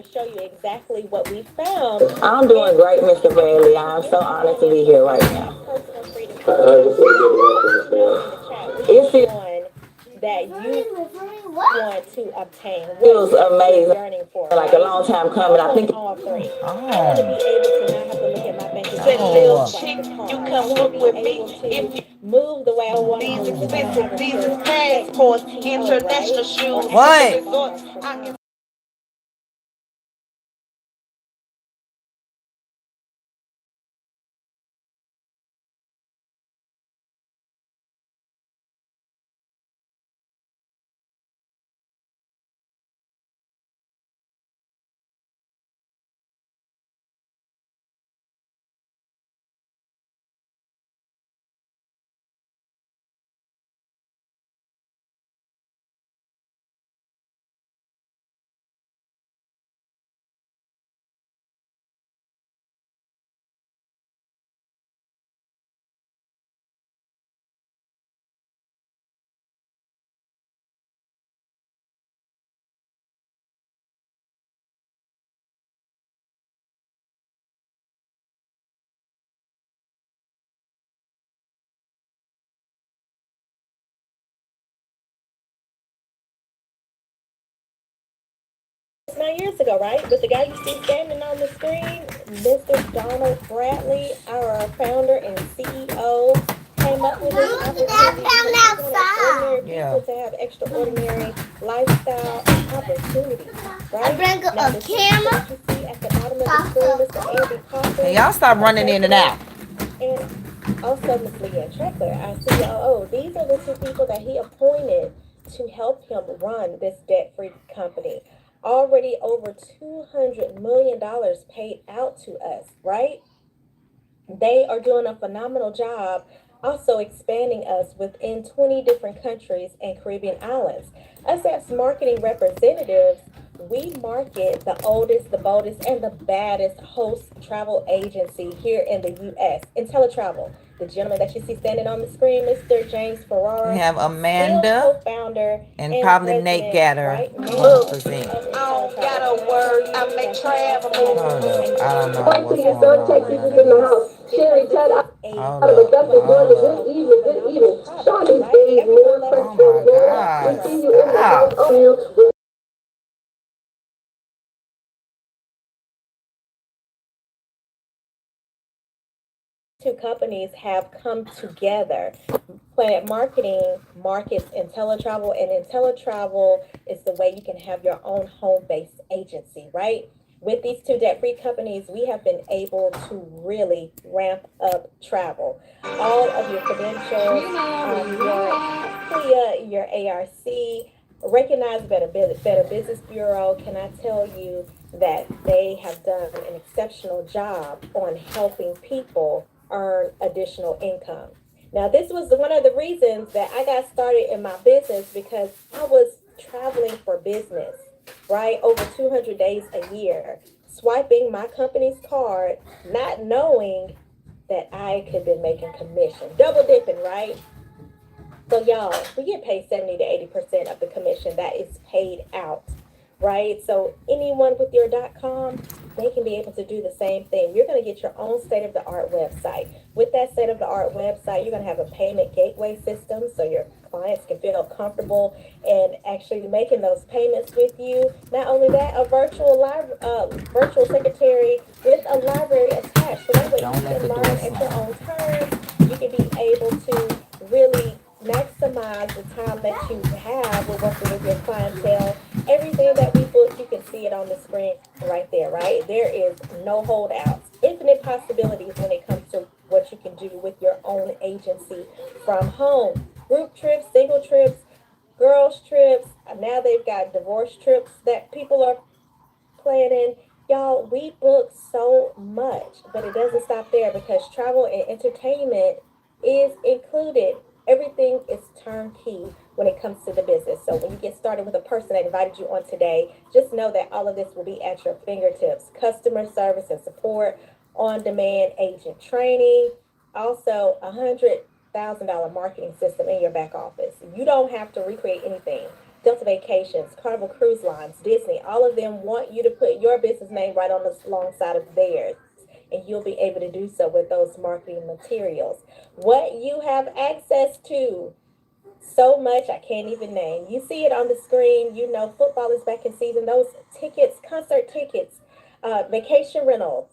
to show you exactly what we found. I'm doing great, Mr. Bradley. I'm so honored to be here right now. Personal freedom. It's one that you want to obtain. It was amazing. Yearning for, Like a long time coming. I think all three. Oh. I want to be able to not have to look at my bank account. Oh. You come book with me if you move the way I want to move. These passports, international shoes. What? It's 9 years ago, right? But the guy you see standing on the screen, Mr. Donald Bradley, our founder and CEO, came up with this opportunity people to have extraordinary lifestyle opportunities, right? I bring a camera. You see at the bottom of the screen, Mr. Andy Coffin. Hey, y'all stop running in and out. And also Ms. Leanne Treckler, our COO. These are the two people that he appointed to help him run this debt-free company. Already over $200 million paid out to us, right? They are doing a phenomenal job also expanding us within 20 different countries and Caribbean islands. Us as marketing representatives, we market the oldest, the boldest, and the baddest host travel agency here in the U.S. IntelliTravel. The gentleman that you see standing on the screen, Mr. James Ferrara. We have Amanda co-founder and probably Nate Gatter. Right? Present. I don't got a word. I may travel. Hold up. I don't know wait till your what's son going takes on. you in the house. Sherry, tell us. Hold up. Good evening, good evening. Shawty stays more Oh my God. Stop. Two companies have come together. Planet Marketing markets IntelliTravel, and IntelliTravel is the way you can have your own home-based agency, right? With these two debt-free companies, we have been able to really ramp up travel. All of your credentials, your CLIA, your ARC, recognized Better Business Bureau. Can I tell you that they have done an exceptional job on helping people earn additional income? Now, this was one of the reasons that I got started in my business because I was traveling for business, right? Over 200 days a year, swiping my company's card, not knowing that I could be making commission, double dipping, right? So y'all, we get paid 70 to 80% of the commission that is paid out, right? So anyone with your .com, they can be able to do the same thing. You're going to get your own state-of-the-art website. With that state-of-the-art website, you're going to have a payment gateway system so your clients can feel comfortable and actually making those payments with you. Not only that, a virtual secretary with a library attached. So that way you can learn at your own terms. You can be able to really maximize the time that you have with working with your clientele. Everything that we book, you can see it on the screen right there, right? There is no holdouts. Infinite possibilities when it comes to what you can do with your own agency from home. Group trips, single trips, girls trips. Now they've got divorce trips that people are planning. Y'all, we book so much, but it doesn't stop there because travel and entertainment is included. Everything is turnkey when it comes to the business. So when you get started with a person that invited you on today, just know that all of this will be at your fingertips. Customer service and support, on-demand agent training, also $100,000 marketing system in your back office. You don't have to recreate anything. Delta Vacations, Carnival Cruise Lines, Disney, all of them want you to put your business name right on the alongside of theirs. And you'll be able to do so with those marketing materials. What you have access to, so much I can't even name. You see it on the screen. You know, football is back in season. Those tickets, concert tickets, vacation rentals,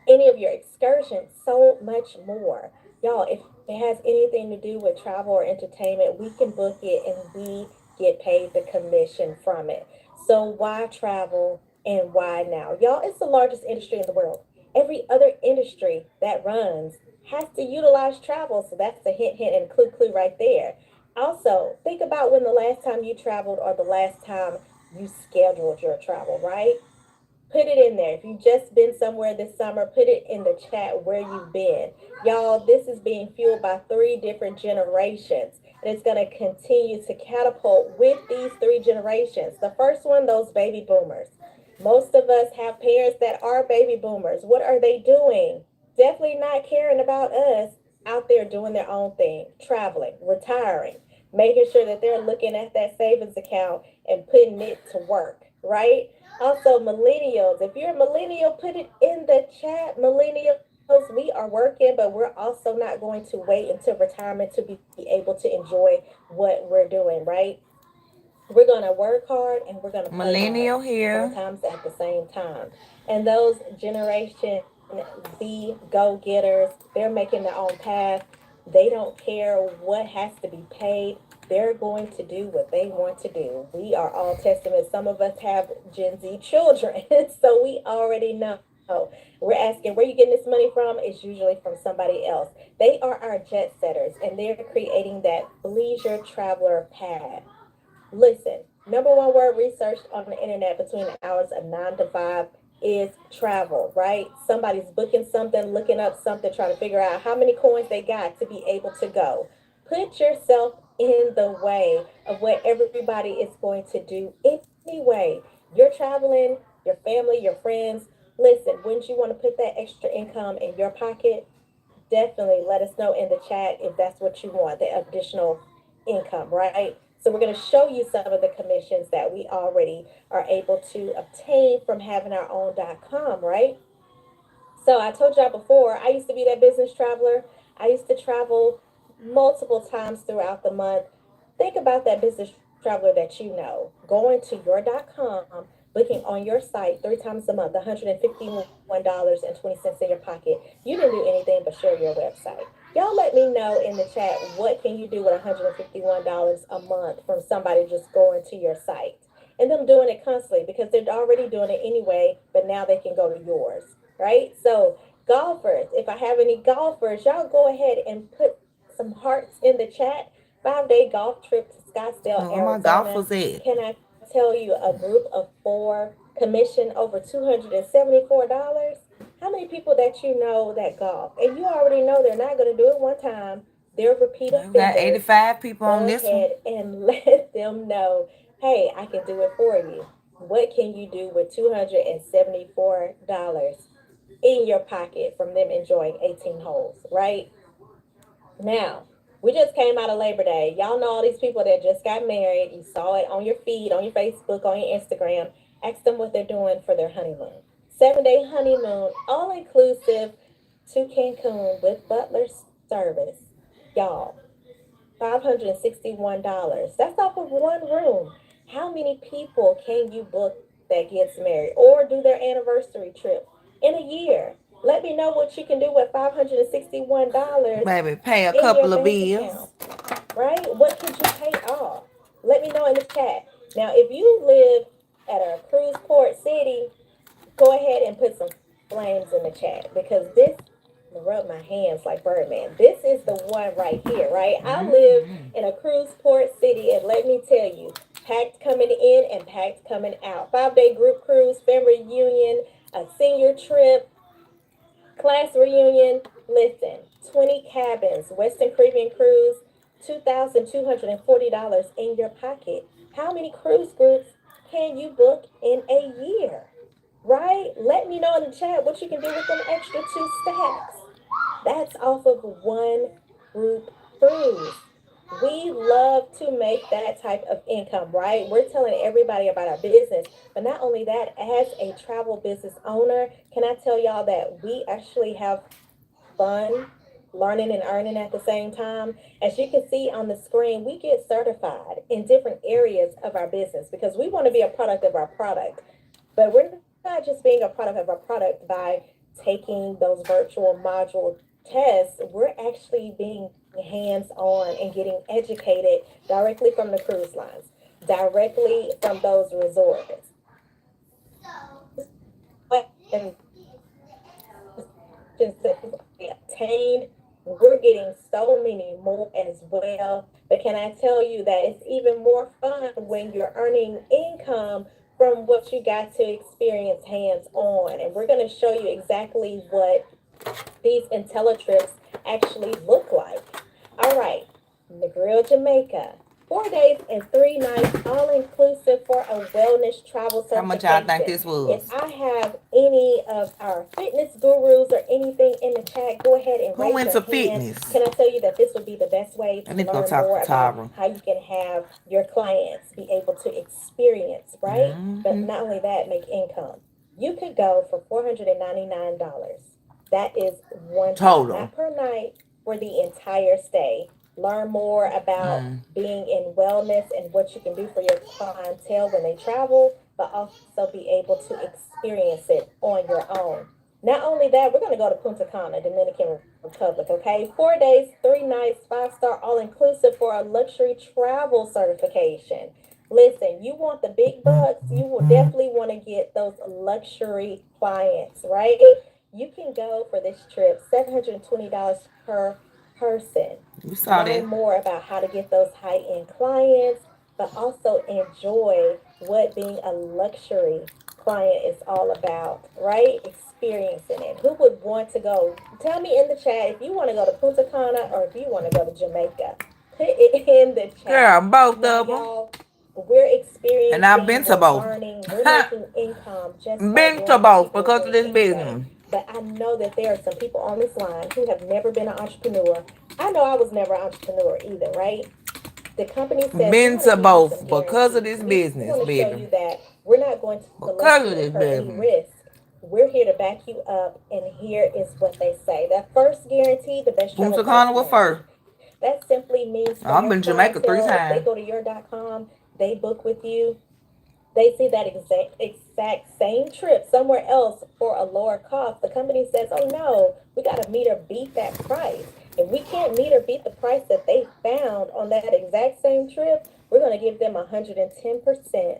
any of your excursions, so much more. Y'all, if it has anything to do with travel or entertainment, we can book it and we get paid the commission from it. So why travel and why now? Y'all, it's the largest industry in the world. Every other industry that runs has to utilize travel. So that's the hint, hint, and clue, clue right there. Also, think about when the last time you traveled or the last time you scheduled your travel, right? Put it in there. If you've just been somewhere this summer, put it in the chat where you've been. Y'all, this is being fueled by three different generations. And it's going to continue to catapult with these three generations. The first one, those baby boomers. Most of us have parents that are baby boomers. What are they doing? Definitely not caring about us, out there doing their own thing, traveling, retiring, making sure that they're looking at that savings account and putting it to work, right? Also, millennials. If you're a millennial, put it in the chat. Millennials, we are working, but we're also not going to wait until retirement to be able to enjoy what we're doing, right? We're going to work hard and we're going to play hard, Millennial here. sometimes at the same time. And those Generation Z go getters, they're making their own path. They don't care what has to be paid. They're going to do what they want to do. We are all testament. Some of us have Gen Z children, so we already know. We're asking where you getting this money from? It's usually from somebody else. They are our jet setters, and they're creating that leisure traveler path. Listen, number one word researched on the internet between the hours of 9 to 5 is travel, right? Somebody's booking something, looking up something, trying to figure out how many coins they got to be able to go. Put yourself in the way of what everybody is going to do anyway. You're traveling, your family, your friends. Listen, wouldn't you want to put that extra income in your pocket? Definitely let us know in the chat if that's what you want, the additional income, right? So we're going to show you some of the commissions that we already are able to obtain from having our own.com, right? So I told y'all before, I used to be that business traveler. I used to travel multiple times throughout the month. Think about that business traveler that you know, going to your.com, booking on your site 3 times a month, $151.20 in your pocket. You didn't do anything but share your website. Y'all let me know in the chat, what can you do with $151 a month from somebody just going to your site? And them doing it constantly because they're already doing it anyway, but now they can go to yours, right? So, golfers, if I have any golfers, y'all go ahead and put some hearts in the chat. 5 day golf trip to Scottsdale, Oh, where my Arizona. golfers at? Can I tell you, a group of four commission over $274? How many people that you know that golf? And you already know they're not going to do it one time. They're repeat We got offenders. 85 people Go on this one. ahead and let them know, hey, I can do it for you. What can you do with $274 in your pocket from them enjoying 18 holes, right? Now, we just came out of Labor Day. Y'all know all these people that just got married. You saw it on your feed, on your Facebook, on your Instagram. Ask them what they're doing for their honeymoon. 7 day honeymoon, all inclusive to Cancun with butler service. Y'all, $561. That's off of one room. How many people can you book that gets married or do their anniversary trip in a year? Let me know what you can do with $561 Baby, pay a in your couple of bank account, bills. right? What could you pay off? Let me know in the chat. Now, if you live at a cruise port city, go ahead and put some flames in the chat because this, I'm gonna rub my hands like Birdman. This is the one right here, right? I live in a cruise port city, and let me tell you, packed coming in and packed coming out. 5 day group cruise, family reunion, a senior trip, class reunion. Listen, 20 cabins, Western Caribbean cruise, $2,240 in your pocket. How many cruise groups can you book in a year? Right? Let me know in the chat what you can do with them extra two stacks. That's off of one group cruise. We love to make that type of income, right? We're telling everybody about our business. But not only that, as a travel business owner, can I tell y'all that we actually have fun learning and earning at the same time? As you can see on the screen, we get certified in different areas of our business because we want to be a product of our product. But we're not just being a product of our product by taking those virtual module tests. We're actually being hands on and getting educated directly from the cruise lines, directly from those resorts. And obtained, we're getting so many more as well. But can I tell you that it's even more fun when you're earning income from what you got to experience hands on? And we're going to show you exactly what these IntelliTrips actually look like. All right, the Grill Jamaica. 4 days and 3 nights, all inclusive for a wellness travel How much y'all think certification. this If was? I have any of our fitness gurus or anything in the chat, go ahead and Who raise your into hand. fitness? Can I tell you that this would be the best way I to need to go learn talk more to about Tara. how you can have your clients be able to experience, right? But not only that, make income. You could go for $499. That is one time, Total. not per night, for the entire stay. Learn more about being in wellness and what you can do for your clientele when they travel, but also be able to experience it on your own. Not only that, we're going to go to Punta Cana, Dominican Republic, okay? 4 days, 3 nights, 5-star, all inclusive for a luxury travel certification. Listen, you want the big bucks, you will definitely want to get those luxury clients, right? You can go for this trip, $720 per person. You saw Learn that. more about how to get those high end clients, but also enjoy what being a luxury client is all about, right? Experiencing it. Who would want to go? Tell me in the chat if you want to go to Punta Cana or if you want to go to Jamaica. Put it in the chat. Girl, both Now, of them. y'all, we're And I've experiencing, been to we're both. learning, we're making income just by Been to doing what we both do because of things this anyway. business. But I know that there are some people on this line who have never been an entrepreneur. I know I was never an entrepreneur either, right? The company says we Been want to to give you some both because of guarantees. this We business, want to show baby. you that we're not going to let you Because of this incur any business. risk. We're here to back you up, and here is what they say. That first guarantee, the best travel Punta price Cana was guarantee. first. That simply means for I've your been to Jamaica 3 clientele, if they times. go to your.com, they book with you, they see that exact same trip somewhere else for a lower cost. The company says, oh no, we got to meet or beat that price. If we can't meet or beat the price that they found on that exact same trip, we're going to give them 110%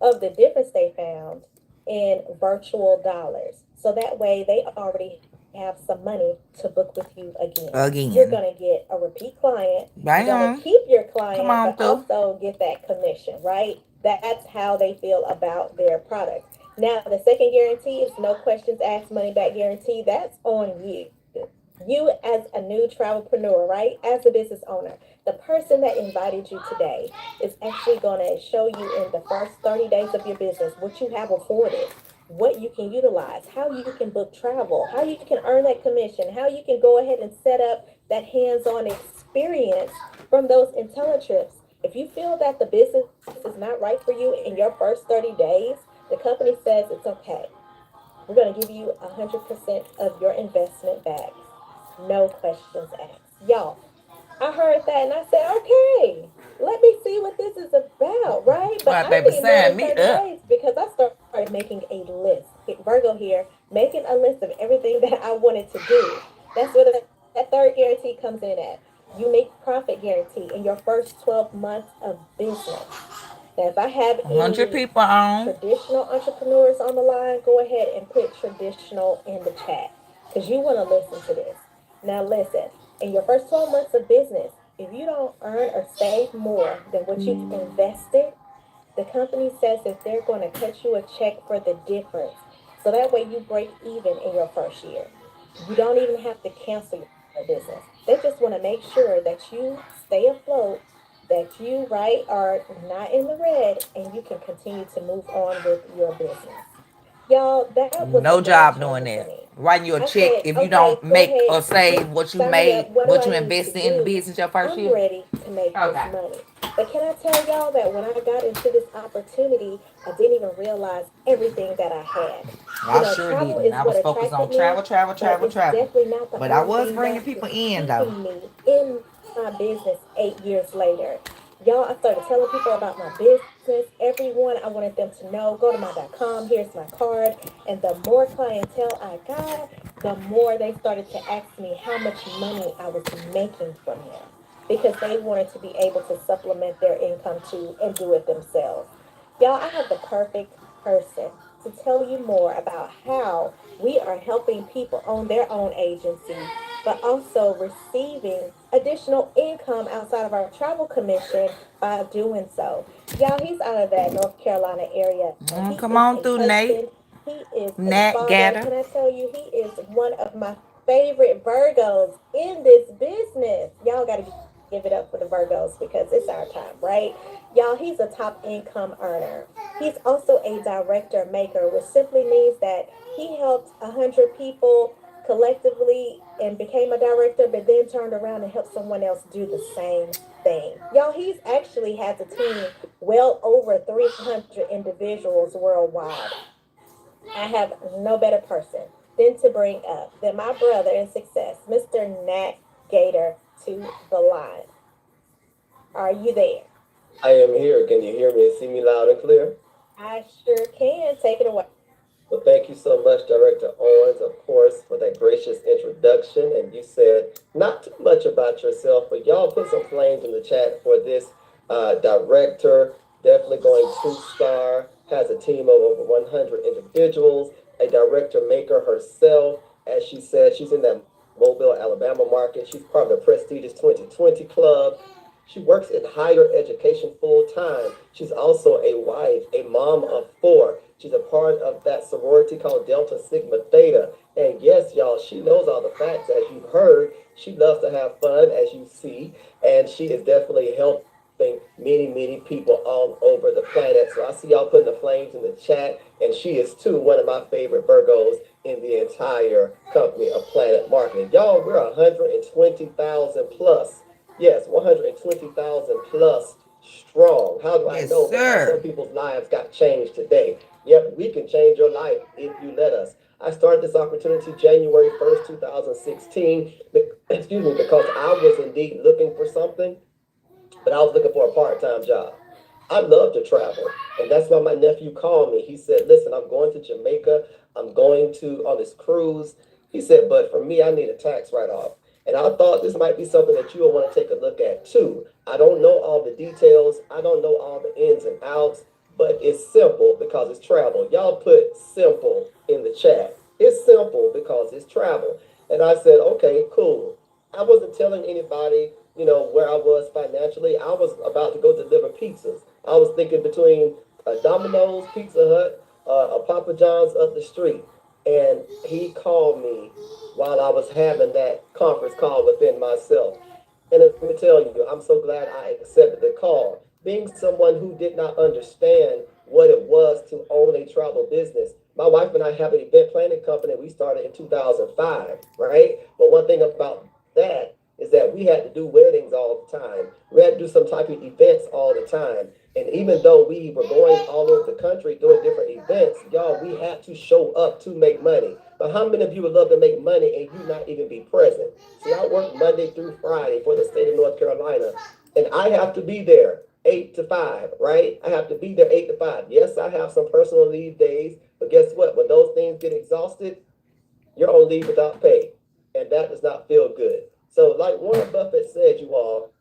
of the difference they found in virtual dollars. So that way they already have some money to book with you again. You're going to Again. get a repeat client. You're going to Bam. keep your Come client, but on through. also get that commission, right? That's how they feel about their product. Now, the second guarantee is no questions asked, money back guarantee. That's on you. You as a new travelpreneur, right? As a business owner, the person that invited you today is actually going to show you in the first 30 days of your business what you have afforded, what you can utilize, how you can book travel, how you can earn that commission, how you can go ahead and set up that hands-on experience from those IntelliTrips. If you feel that the business is not right for you in your first 30 days, the company says it's okay. We're going to give you 100% of your investment back. No questions asked. Y'all, I heard that and I said, okay, let me see what this is about, right? But My I baby need more than signed me 30 up. days because I started making a list. Virgo here, making a list of everything that I wanted to do. That's where that third guarantee comes in at. Unique profit guarantee in your first 12 months of business. Now, if I have 100 any people on. traditional entrepreneurs on the line, go ahead and put traditional in the chat because you want to listen to this. Now, listen, in your first 12 months of business, if you don't earn or save more than what you've invested, the company says that they're going to cut you a check for the difference. So that way you break even in your first year. You don't even have to cancel your business. They just want to make sure that you stay afloat, that you, right, are not in the red, and you can continue to move on with your business. Y'all, that was a No game job changer doing for that. me. writing you a I check said, if you okay, don't go make ahead, or save what you sign me up. made, What do what I you need to invested in the do? business your first I'm year. ready to make this Okay. money. But can I tell y'all that when I got into this opportunity, I didn't even realize everything that I had. You I know, sure travel didn't. is I what was focused attracted on me, travel, travel, but travel, it's travel. definitely not the But I only was thing bringing that people is in though. keeping me in my business 8 years later. Y'all, I started telling people about my business. Everyone, I wanted them to know, go to my.com, here's my card. And the more clientele I got, the more they started to ask me how much money I was making from them because they wanted to be able to supplement their income too and do it themselves. Y'all, I have the perfect person to tell you more about how we are helping people own their own agency, but also receiving additional income outside of our travel commission by doing so. Y'all, he's out of that North Carolina area. He Come is on a through, Nate. husband. He is a Nat father. Gatter. Can I tell you, he is one of my favorite Virgos in this business. Y'all got to give it up for the Virgos because it's our time, right? Y'all, he's a top income earner. He's also a director maker, which simply means that he helped 100 people collectively and became a director, but then turned around and helped someone else do the same thing. Y'all, he's actually has a team well over 300 individuals worldwide. I have no better person than to bring up than my brother in success, Mr. Nat Gator, to the line. Are you there? I am here. Can you hear me and see me loud and clear? I sure can. Take it away. Well, thank you so much, Director Owens, of course, for that gracious introduction. And you said not too much about yourself, but y'all put some flames in the chat for this director. Definitely going two-star, has a team of over 100 individuals, a director maker herself. As she said, she's in that Mobile, Alabama market. She's part of the prestigious 2020 club. She works in higher education full time. She's also a wife, a mom of four. She's a part of that sorority called Delta Sigma Theta. And yes, y'all, she knows all the facts. As you've heard, she loves to have fun, as you see. And she is definitely helping many, many people all over the planet. So I see y'all putting the flames in the chat. And she is, too, one of my favorite Virgos in the entire company of Planet Marketing. Y'all, we're 120,000 plus. Yes, 120,000 plus strong. How do I Yes, know? Because some sir. people's lives got changed today. Yep, we can change your life if you let us. I started this opportunity January 1st, 2016. Excuse me, because I was indeed looking for something, but I was looking for a part-time job. I love to travel, and that's why my nephew called me. He said, "Listen, I'm going to Jamaica. I'm going to on this cruise." He said, "But for me, I need a tax write-off." And I thought this might be something that you will want to take a look at too. I don't know all the details. I don't know all the ins and outs, but it's simple because it's travel. Y'all put simple in the chat. It's simple because it's travel. And I said, okay, cool. I wasn't telling anybody, where I was financially. I was about to go deliver pizzas. I was thinking between a Domino's, Pizza Hut, a Papa John's up the street. And he called me while I was having that conference call within myself. And let me tell you, I'm so glad I accepted the call. Being someone who did not understand what it was to own a travel business. My wife and I have an event planning company. We started in 2005, right? But one thing about that is that we had to do weddings all the time. We had to do some type of events all the time. And even though we were going all over the country doing different events, y'all, we had to show up to make money. But how many of you would love to make money and you not even be present? See, I work Monday through Friday for the state of North Carolina, and I have to be there 8 to 5, right? I have to be there 8 to 5. Yes, I have some personal leave days, but guess what? When those things get exhausted, you're on leave without pay, and that does not feel good. So, like Warren Buffett said, you all,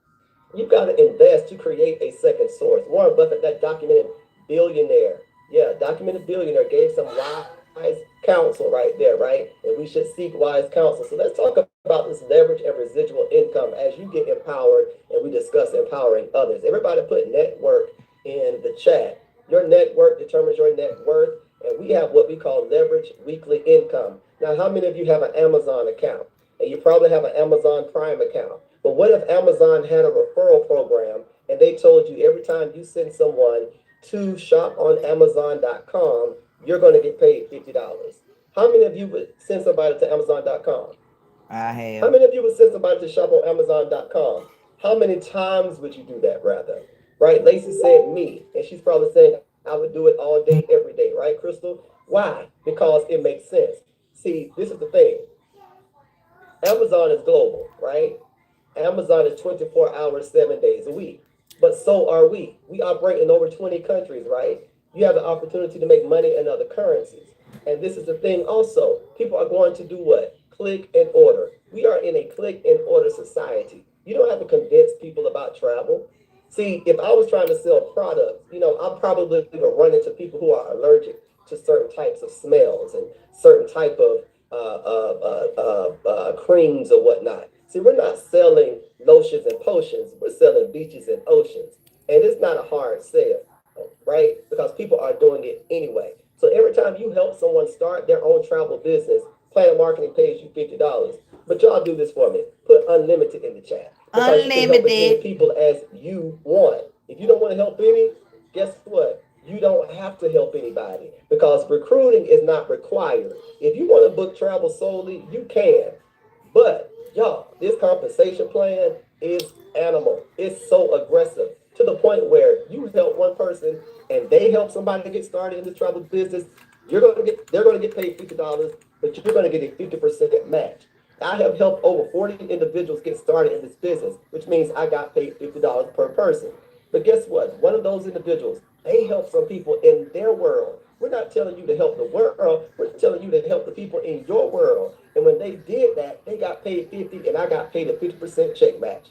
you've got to invest to create a second source. Warren Buffett, that documented billionaire, yeah, documented billionaire, gave some wise counsel right there, right? And we should seek wise counsel. So let's talk about this leverage and residual income as you get empowered and we discuss empowering others. Everybody put network in the chat. Your network determines your net worth, and we have what we call leverage weekly income. Now, how many of you have an Amazon account? And you probably have an Amazon Prime account. But what if Amazon had a referral program and they told you every time you send someone to shoponamazon.com, you're going to get paid $50? How many of you would send somebody to Amazon.com? I How have. many of you would send somebody to shop on Amazon.com? How many times would you do that, rather? Right? Lacey said me, and she's probably saying I would do it all day, every day, right, Crystal? Why? Because it makes sense. See, this is the thing. Amazon is global, right? Amazon is 24 hours, 7 days a week. But so are we. We operate in over 20 countries, right? You have the opportunity to make money in other currencies. And this is the thing also. People are going to do what? Click and order. We are in a click and order society. You don't have to convince people about travel. See, if I was trying to sell products, I probably would run into people who are allergic to certain types of smells and certain type of creams or whatnot. See, we're not selling lotions and potions. We're selling beaches and oceans. And it's not a hard sell, right? Because people are doing it anyway. So every time you help someone start their own travel business, Planet Marketing pays you $50. But y'all do this for me. Put unlimited in the chat. Because you can help as many Unlimited. people as you want. If you don't want to help any, guess what? You don't have to help anybody because recruiting is not required. If you want to book travel solely, you can. But y'all, this compensation plan is animal. It's so aggressive to the point where you help one person and they help somebody to get started in this travel business. They're gonna get paid $50, but you're gonna get a 50% match. I have helped over 40 individuals get started in this business, which means I got paid $50 per person. But guess what? One of those individuals, they help some people in their world. We're not telling you to help the world. We're telling you to help the people in your world. And when they did that, they got paid 50 and I got paid a 50% check match.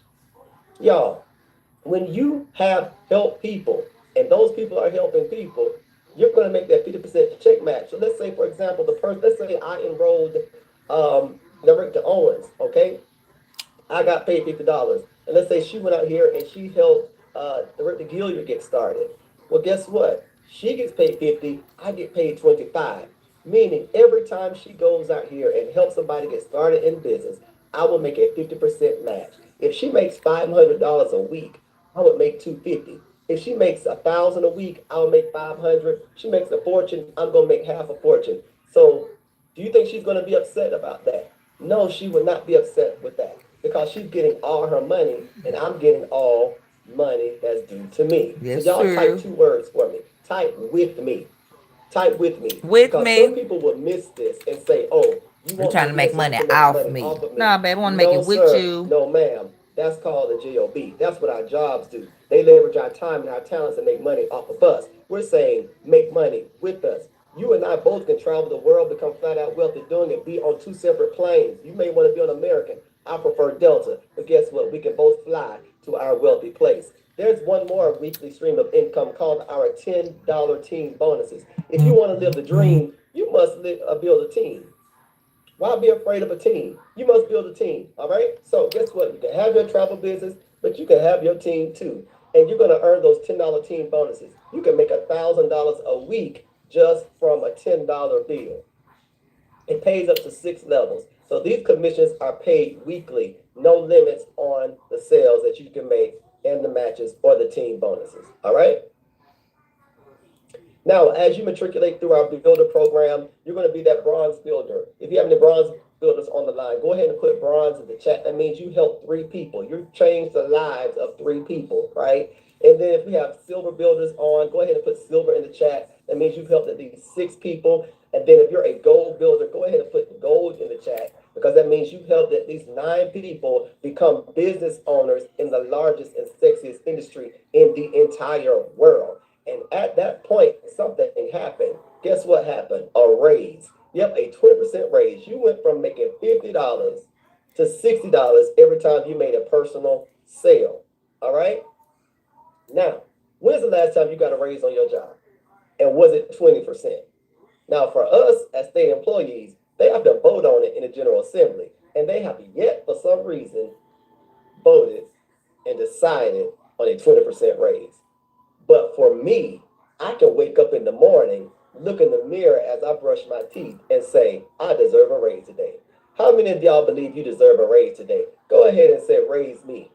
Y'all, when you have helped people and those people are helping people, you're going to make that 50% check match. So let's say, for example, let's say I enrolled Director Owens, okay? I got paid $50. And let's say she went out here and she helped Director Gilliard get started. Well, guess what? She gets paid 50, I get paid 25. Meaning every time she goes out here and helps somebody get started in business, I will make a 50% match. If she makes $500 a week, I would make 250. If she makes 1,000 a week, I'll make 500. She makes a fortune, I'm gonna make half a fortune. So do you think she's gonna be upset about that? No, she would not be upset with that because she's getting all her money and I'm getting all money that's due to me. Yes, So y'all type sir. 2 words for me. Type with me. Type with me. With Because some me. people will miss this and say, oh, you You want trying the to make business money to make off money me. off of me. Nah, baby, I want to make No, it with sir. you. No, ma'am. That's called a job. That's what our jobs do. They leverage our time and our talents and make money off of us. We're saying make money with us. You and I both can travel the world, become flat out wealthy doing it, be on 2 separate planes. You may want to be on American. I prefer Delta. But guess what? We can both fly to our wealthy place. There's one more weekly stream of income called our $10 team bonuses. If you want to live the dream, you must build a team. Why be afraid of a team? You must build a team. All right. So guess what? You can have your travel business, but you can have your team too. And you're gonna earn those $10 team bonuses. You can make $1,000 a week just from a $10 bill. It pays up to 6 levels. So these commissions are paid weekly, no limits on the sales that you can make and the matches or the team bonuses. All right. Now, as you matriculate through our builder program, you're going to be that bronze builder. If you have any bronze builders on the line, go ahead and put bronze in the chat. That means you helped 3 people. You changed the lives of 3 people, right? And then if we have silver builders on, go ahead and put silver in the chat. That means you've helped at least 6 people. And then if you're a gold builder, go ahead and put gold in the chat because that means you've helped at least 9 people become business owners in the largest and sexiest industry in the entire world. And at that point, something happened. Guess what happened? A raise. Yep, a 20% raise. You went from making $50 to $60 every time you made a personal sale. All right? Now, when's the last time you got a raise on your job? And was it 20%? Now, for us as state employees, they have to vote on it in the General Assembly. And they have yet, for some reason, voted and decided on a 20% raise. But for me, I can wake up in the morning, look in the mirror as I brush my teeth, and say, I deserve a raise today. How many of y'all believe you deserve a raise today? Go ahead and say, raise me.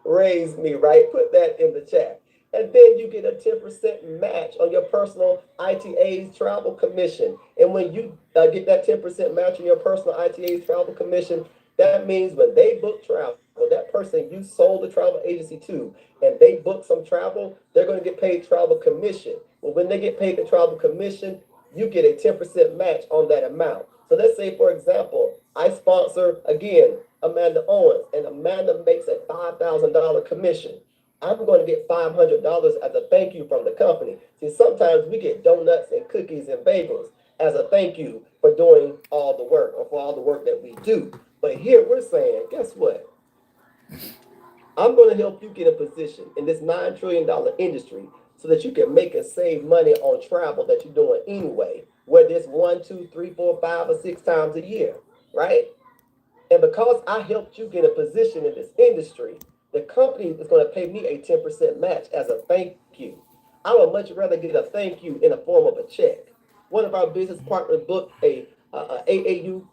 Raise me, right? Put that in the chat. And then you get a 10% match on your personal ITA's travel commission. And when you get that 10% match on your personal ITA's travel commission, that means when they book travel, that person you sold the travel agency to, and they book some travel, they're going to get paid travel commission. Well, when they get paid the travel commission, you get a 10% match on that amount. So let's say, for example, I sponsor, again, Amanda Owens, and Amanda makes a $5,000 commission. I'm going to get $500 as a thank you from the company. See, sometimes we get donuts and cookies and bagels as a thank you for doing all the work or for all the work that we do. But here we're saying, guess what? I'm going to help you get a position in this $9 trillion industry so that you can make and save money on travel that you're doing anyway, whether it's 1, 2, 3, 4, 5, or 6 times a year, right? And because I helped you get a position in this industry, the company is going to pay me a 10% match as a thank you. I would much rather get a thank you in the form of a check. One of our business partners booked a AAU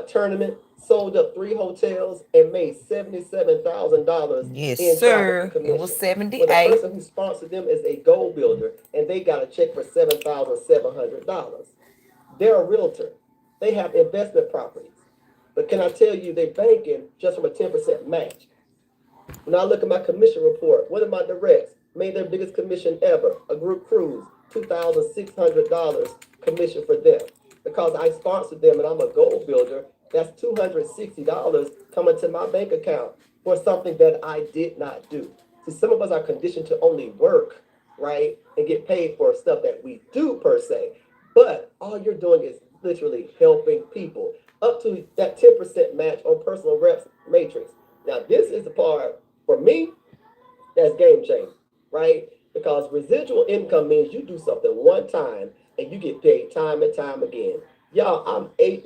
tournament, sold up 3 hotels, and made $77,000 Yes, in sir. travel commission. It was Well, the 78. person who sponsored them is a gold builder, and they got a check for $7,700. They're a realtor. They have investment properties. But can I tell you, they're banking just from a 10% match. When I look at my commission report, one of my directs made their biggest commission ever, a group cruise, $2,600 commission for them. Because I sponsored them and I'm a gold builder, that's $260 coming to my bank account for something that I did not do. See, some of us are conditioned to only work, right, and get paid for stuff that we do per se. But all you're doing is literally helping people up to that 10% match on personal reps matrix. Now, this is the part for me that's game changing, right? Because residual income means you do something one time and you get paid time and time again. Y'all, I'm 8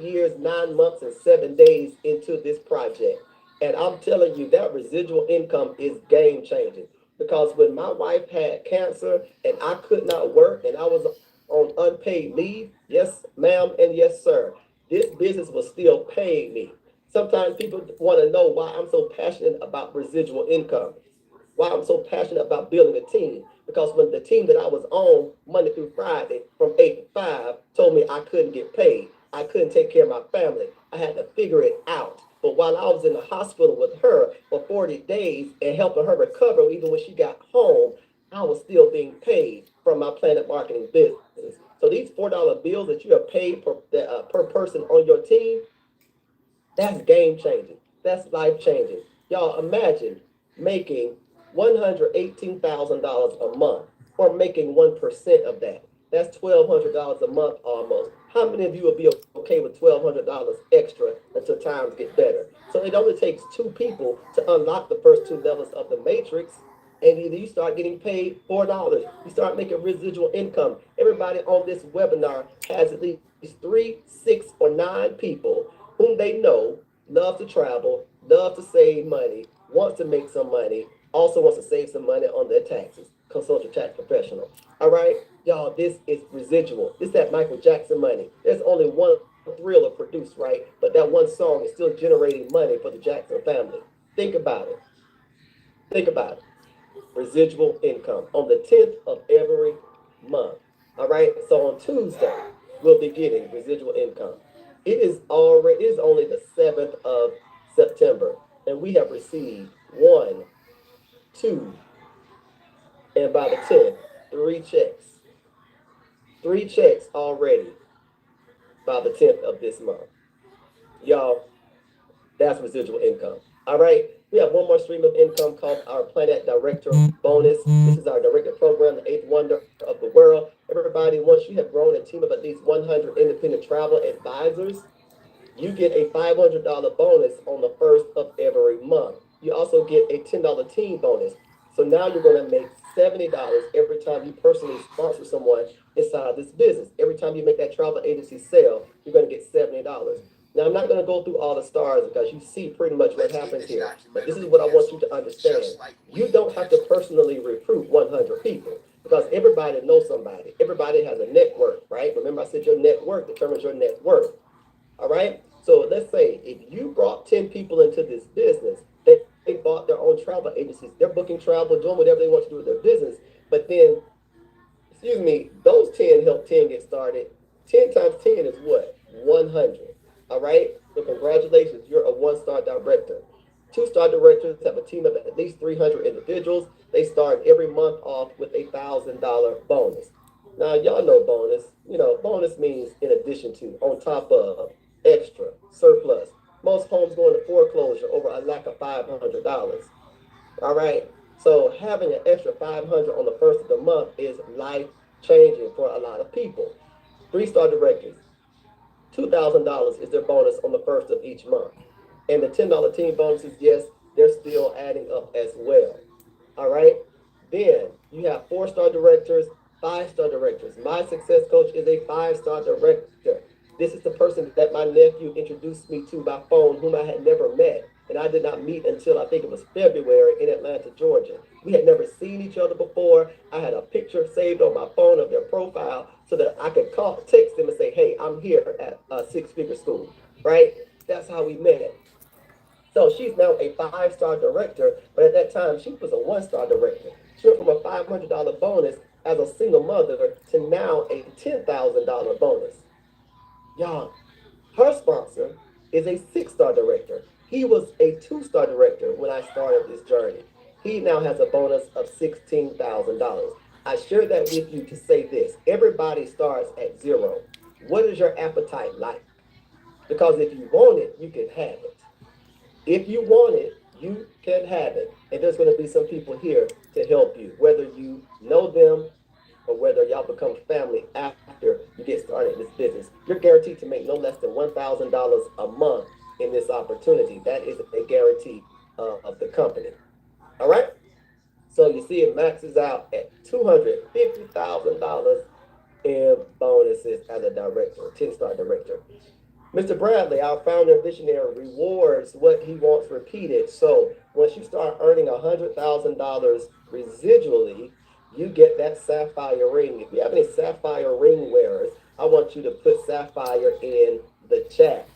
years, 9 months, and 7 days into this project. And I'm telling you, that residual income is game changing. Because when my wife had cancer and I could not work and I was on unpaid leave, yes, ma'am, and yes, sir, this business was still paying me. Sometimes people want to know why I'm so passionate about residual income, why I'm so passionate about building a team. Because when the team that I was on Monday through Friday from 8 to 5 told me I couldn't get paid, I couldn't take care of my family, I had to figure it out. But while I was in the hospital with her for 40 days and helping her recover, even when she got home, I was still being paid from my Planet Marketing business. So these $4 bills that you are paid per person on your team, that's game changing. That's life changing. Y'all imagine making $118,000 a month or making 1% of that. That's $1,200 a month almost. How many of you will be okay with $1,200 extra until times get better? So it only takes 2 people to unlock the first 2 levels of the matrix. And either you start getting paid $4, you start making residual income. Everybody on this webinar has at least 3, 6, or 9 people whom they know love to travel, love to save money, wants to make some money, also wants to save some money on their taxes. Consult your tax professional. All right, y'all, this is residual. This is that Michael Jackson money. There's only one Thriller produced, right? But that one song is still generating money for the Jackson family. Think about it. Think about it. Residual income on the 10th of every month. All right, so on Tuesday, we'll be getting residual income. It is only the 7th of September, and we have received 1, 2, and by the 10th, 3 checks. 3 checks already by the 10th of this month. Y'all, that's residual income. All right. We have one more stream of income called our Planet Director Bonus. This is our director program, the 8th wonder of the world. Everybody, once you have grown a team of at least 100 independent travel advisors, you get a $500 bonus on the 1st of every month. You also get a $10 team bonus. So now you're going to make $70 every time you personally sponsor someone inside this business. Every time you make that travel agency sale, you're going to get $70. Now, I'm not going to go through all the stars because you see pretty much what happens here. But this is what I want you to understand. You don't have to personally recruit 100 people because everybody knows somebody. Everybody has a network, right? Remember I said your network determines your net worth. All right. So let's say if you brought 10 people into this business, they bought their own travel agencies. They're booking travel, doing whatever they want to do with their business. But then, excuse me, those 10 help 10 get started. 10 times 10 is what? 100. All right? So congratulations, you're a one-star director. Two-star directors have a team of at least 300 individuals. They start every month off with a $1,000 bonus. Now, y'all know bonus. You know, bonus means in addition to, on top of, extra, surplus. Most homes go into foreclosure over a lack of $500. All right. So having an extra 500 on the first of the month is life changing for a lot of people. Three-star directors, $2,000 is their bonus on the first of each month. And the $10 team bonuses, yes, they're still adding up as well. All right. Then you have four-star directors, five-star directors. My success coach is a five-star director. This is the person that my nephew introduced me to by phone, whom I had never met. And I did not meet until I think it was February in Atlanta, Georgia. We had never seen each other before. I had a picture saved on my phone of their profile so that I could call, text them and say, hey, I'm here at Six Figure School, right? That's how we met. So she's now a five-star director, but at that time she was a one-star director. She went from a $500 bonus as a single mother to now a $10,000 bonus. Y'all, her sponsor is a six-star director. He was a two-star director when I started this journey. He now has a bonus of $16,000. I share that with you to say this. Everybody starts at zero. What is your appetite like? Because if you want it, you can have it. If you want it, you can have it. And there's going to be some people here to help you, whether you know them or whether y'all become family after you get started in this business. You're guaranteed to make no less than $1,000 a month in this opportunity. That is a guarantee of the company. All right? So you see it maxes out at $250,000 in bonuses as a director, 10-star director. Mr. Bradley, our founder and visionary, rewards what he wants repeated. So once you start earning $100,000 residually, you get that sapphire ring. If you have any sapphire ring wearers, I want you to put sapphire in the chat.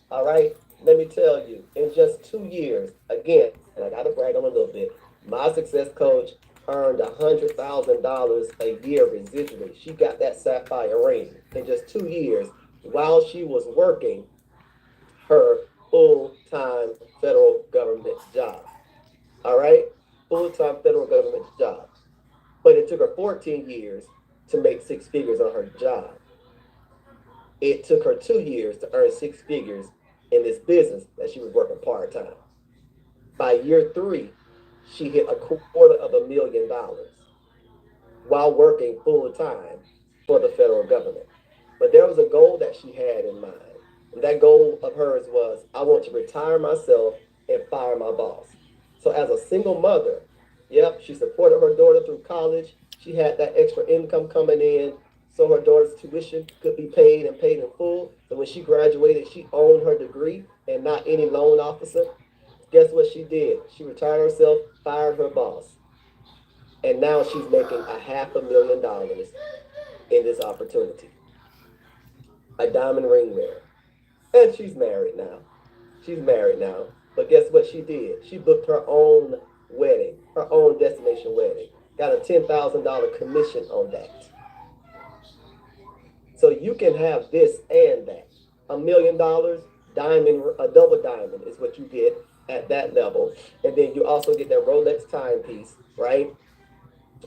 All right? Let me tell you, in just 2 years, again, and I got to brag on a little bit, my success coach earned $100,000 a year residually. She got that sapphire ring in just 2 years while she was working her full-time federal government job. All right? Full-time federal government job. But it took her 14 years to make six figures on her job. It took her 2 years to earn six figures in this business that she was working part-time. By year 3, she hit $250,000 while working full-time for the federal government. But there was a goal that she had in mind. And that goal of hers was, I want to retire myself and fire my boss. So as a single mother, yep, she supported her daughter through college. She had that extra income coming in so her daughter's tuition could be paid and paid in full. So when she graduated, she owned her degree and not any loan officer. Guess what she did? She retired herself, fired her boss. And now she's making $500,000 in this opportunity. A diamond ring wearer. And she's married now. She's married now. But guess what she did? She booked her own wedding, her own destination wedding. Got a $10,000 commission on that. So you can have this and that. $1 million, diamond, a double diamond is what you get at that level. And then you also get that Rolex timepiece, right?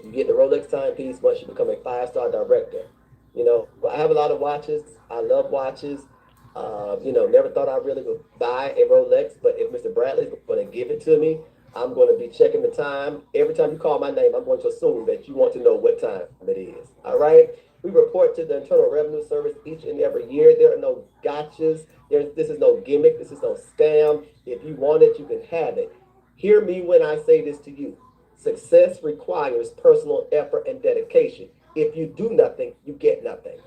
You get the Rolex timepiece once you become a five-star director. You know, I have a lot of watches. I love watches. Never thought I really would buy a Rolex, but if Mr. Bradley's going to give it to me, I'm going to be checking the time. Every time you call my name, I'm going to assume that you want to know what time it is. All right? We report to the Internal Revenue Service each and every year. There are no gotchas. This is no gimmick. This is no scam. If you want it, you can have it. Hear me when I say this to you. Success requires personal effort and dedication. If you do nothing, you get nothing.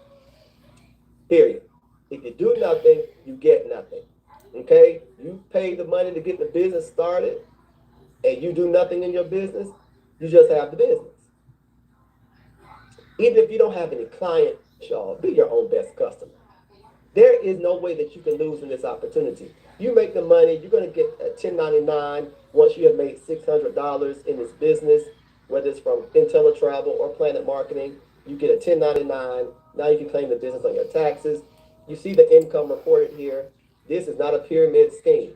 Period. If you do nothing, you get nothing. Okay? You pay the money to get the business started, and you do nothing in your business, you just have the business. Even if you don't have any clients, y'all, be your own best customer. There is no way that you can lose in this opportunity. You make the money, you're going to get a 1099 once you have made $600 in this business, whether it's from IntelliTravel or Planet Marketing. You get a 1099. Now you can claim the business on your taxes. You see the income reported here. This is not a pyramid scheme.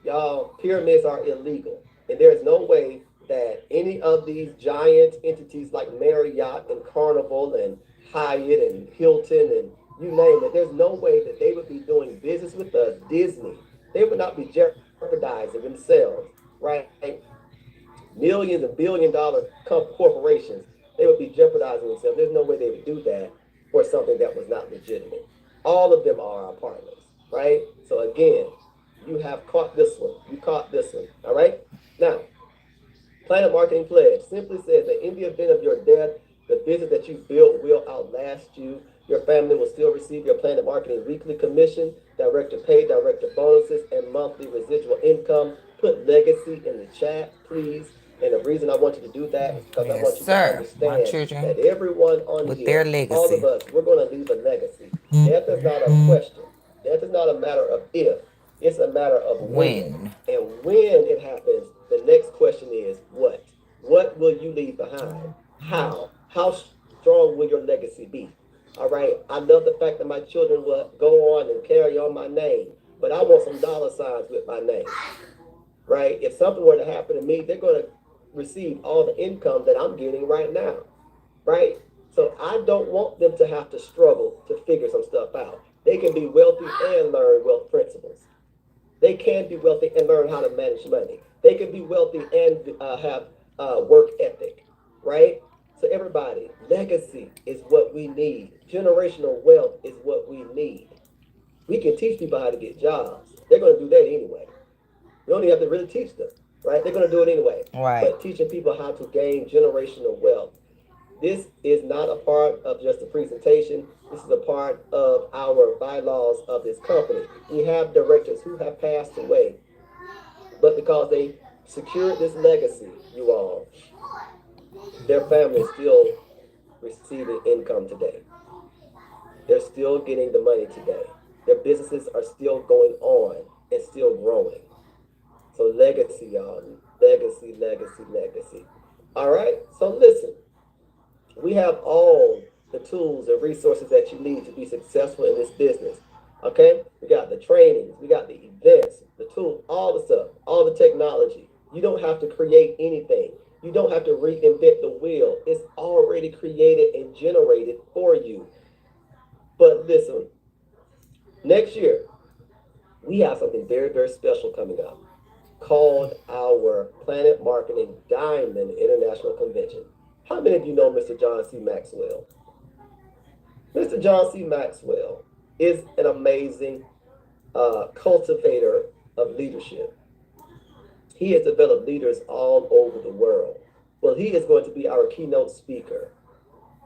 Y'all, pyramids are illegal. And there is no way that any of these giant entities like Marriott and Carnival and Hyatt and Hilton and you name it, there's no way that they would be doing business with us, Disney. They would not be jeopardizing themselves, right? Millions and billion-dollar corporations, they would be jeopardizing themselves. There's no way they would do that for something that was not legitimate. All of them are our partners, right? So again, you have caught this one. You caught this one, all right? Now, Planet Marketing Pledge simply says that in the event of your death, the business that you built will outlast you. Your family will still receive your Planet Marketing weekly commission, director pay, director bonuses, and monthly residual income. Put legacy in the chat, please. And the reason I want you to do that is because I want you to understand that everyone on with here, their legacy, all of us, we're going to leave a legacy. Death is not a question. Death is not a matter of if. It's a matter of when. And when it happens, the next question is what? What will you leave behind? How? How strong will your legacy be? All right. I love the fact that my children will go on and carry on my name, but I want some dollar signs with my name. Right? If something were to happen to me, they're going to receive all the income that I'm getting right now. Right? So I don't want them to have to struggle to figure some stuff out. They can be wealthy and learn wealth principles. They can be wealthy and learn how to manage money. They can be wealthy and have work ethic. Right? So everybody, legacy is what we need. Generational wealth is what we need. We can teach people how to get jobs. They're going to do that anyway. You don't even have to really teach them, right? They're going to do it anyway. Right. But teaching people how to gain generational wealth. This is not a part of just a presentation. This is a part of our bylaws of this company. We have directors who have passed away, but because they secured this legacy, you all, their family is still receiving income today. They're still getting the money today. Their businesses are still going on and still growing. So legacy, y'all. Legacy, legacy, legacy. All right? So listen. We have all the tools and resources that you need to be successful in this business. Okay? We got the trainings. We got the events, the tools, all the stuff, all the technology. You don't have to create anything. You don't have to reinvent the wheel. It's already created and generated for you. But listen, next year, we have something very, very special coming up called our Planet Marketing Diamond International Convention. How many of you know Mr. John C. Maxwell? Mr. John C. Maxwell is an amazing cultivator of leadership. He has developed leaders all over the world. Well, he is going to be our keynote speaker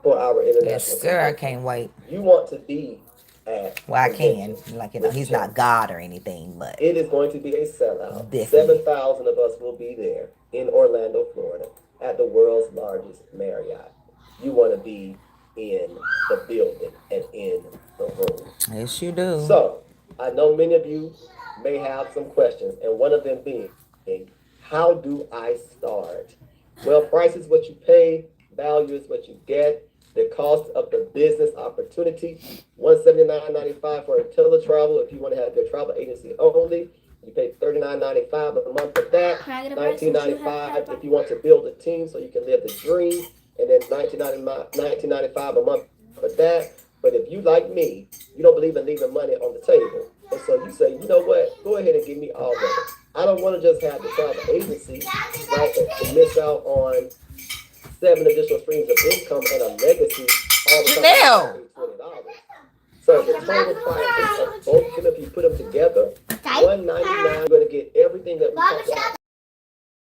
for our international. Yes, sir. I can't wait. You want to be at. Well, I can. Like, you know, he's not God or anything, but it is going to be a sellout. Definitely. 7,000 of us will be there in Orlando, Florida, at the world's largest Marriott. You want to be in the building and in the room. Yes, you do. So, I know many of you may have some questions, and one of them being, how do I start? Well, price is what you pay, value is what you get. The cost of the business opportunity, $179.95 for IntelliTravel if you want to have your travel agency only. You pay $39.95 a month for that. $19.95 if you want to build a team so you can live the dream, and then $19.95 a month for that. But if you, like me, you don't believe in leaving money on the table, and so you say, you know what, go ahead and give me all of it. I don't want to just have the travel agency, right, and miss out on 7 additional streams of income and a legacy. All the time, $20. So the total price of both of them, if you put them together, $199. You're going to get everything that we talked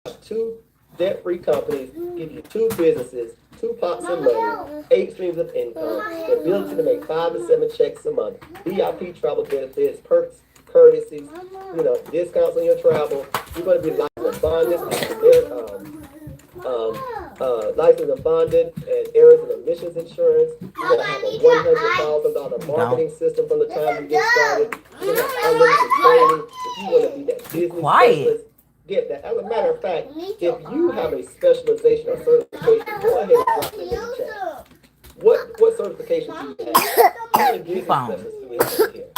about. 2 debt-free companies give you 2 businesses, 2 pots of money, 8 streams of income, the ability to make 5 to 7 checks a month, VIP travel benefits, perks, courtesies, discounts on your travel. You're going to be licensed and bonded, licensed and bonded, and errors and omissions insurance. You're going to have a $100,000 a marketing system from the time you get started. You have unlimited training. If you want to be that business specialist, get that. As a matter of fact, if you have a specialization or certification, go ahead and drop it in the chat. What certification do you have? How many business specialists do we have on here?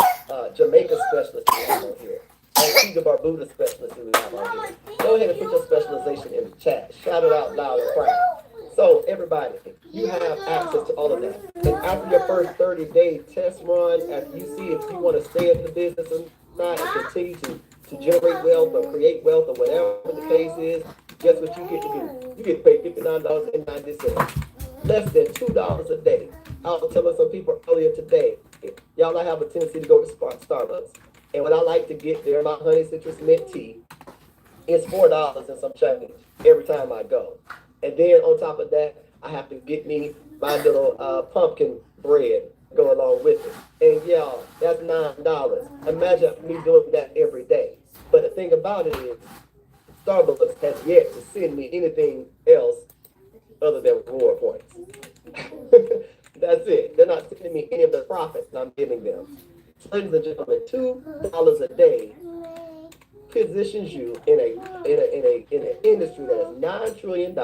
Jamaica specialist do we have on here? Antigua Barbuda specialist do we have on here? Go ahead and put your specialization in the chat. Shout it out loud and proud. So everybody, you have access to all of that. And after your first 30-day test run, after you see if you want to stay in the business or not and continue to generate wealth or create wealth or whatever the case is, guess what you get to do? You get paid $59.90. Less than $2 a day. I was telling some people earlier today, y'all, I have a tendency to go to Starbucks. And when I like to get there, my honey citrus mint tea, it's $4 and some change every time I go. And then on top of that, I have to get me my little pumpkin bread go along with it. And y'all, that's $9. Imagine me doing that every day. But the thing about it is, Starbucks has yet to send me anything else other than reward points. That's it. They're not sending me any of the profits I'm giving them. So, ladies and gentlemen, $2 a day positions you in an industry that is $9 trillion,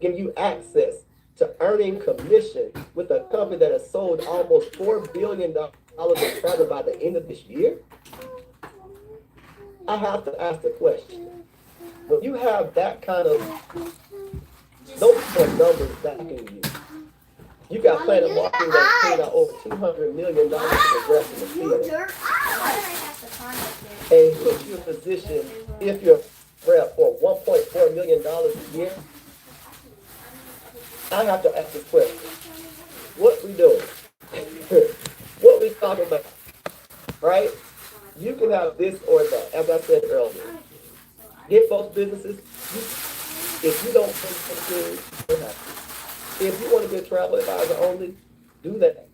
give you access to earning commission with a company that has sold almost $4 billion in product by the end of this year. I have to ask the question: when you have that kind of those kind of numbers backing you, you got Planet Marketing that's paid out over $200 million to progress in the field. And put you in a position, if you're rep for $1.4 million a year, I have to ask this question: what we doing? What we talking about? Right? You can have this or that, as I said earlier. Get folks businesses. If you don't think it's good, if you want to be a travel advisor only, do that.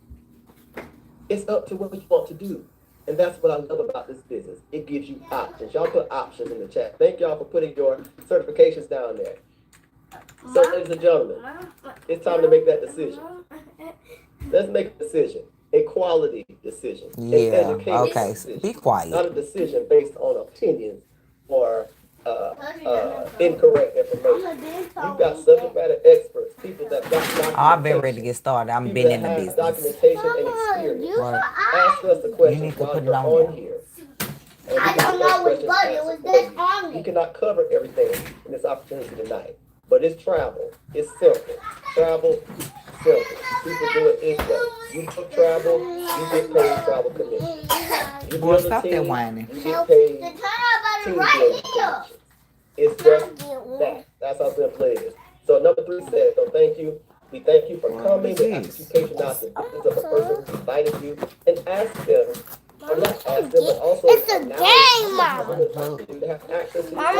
It's up to what you want to do. And that's what I love about this business. It gives you options. Y'all put options in the chat. Thank y'all for putting your certifications down there. So, ladies and gentlemen, it's time to make that decision. Let's make a decision. A quality decision. Yeah, An educated okay. decision. Be quiet. Not a decision based on opinions or incorrect information. You've got subject matter experts, people that got documentation. I've been ready to get started. I've been in the business. Documentation and experience. Right. Ask us the You questions need to while put it you're on on here. And I don't know which button it was this on. We cannot cover everything in this opportunity tonight, but it's travel. It's simple. Travel, simple. People do it this way. You book travel, you get paid travel commission. You Boy, build a stop that team, whining. you get paid team building commission. It's just that. That's how simple it is. So number 3 says, so thank you. We thank you for coming. We ask that you patronize the business of the person who invited you and ask them, or not ask them, but also It's a game, Mama. you to have access to the right?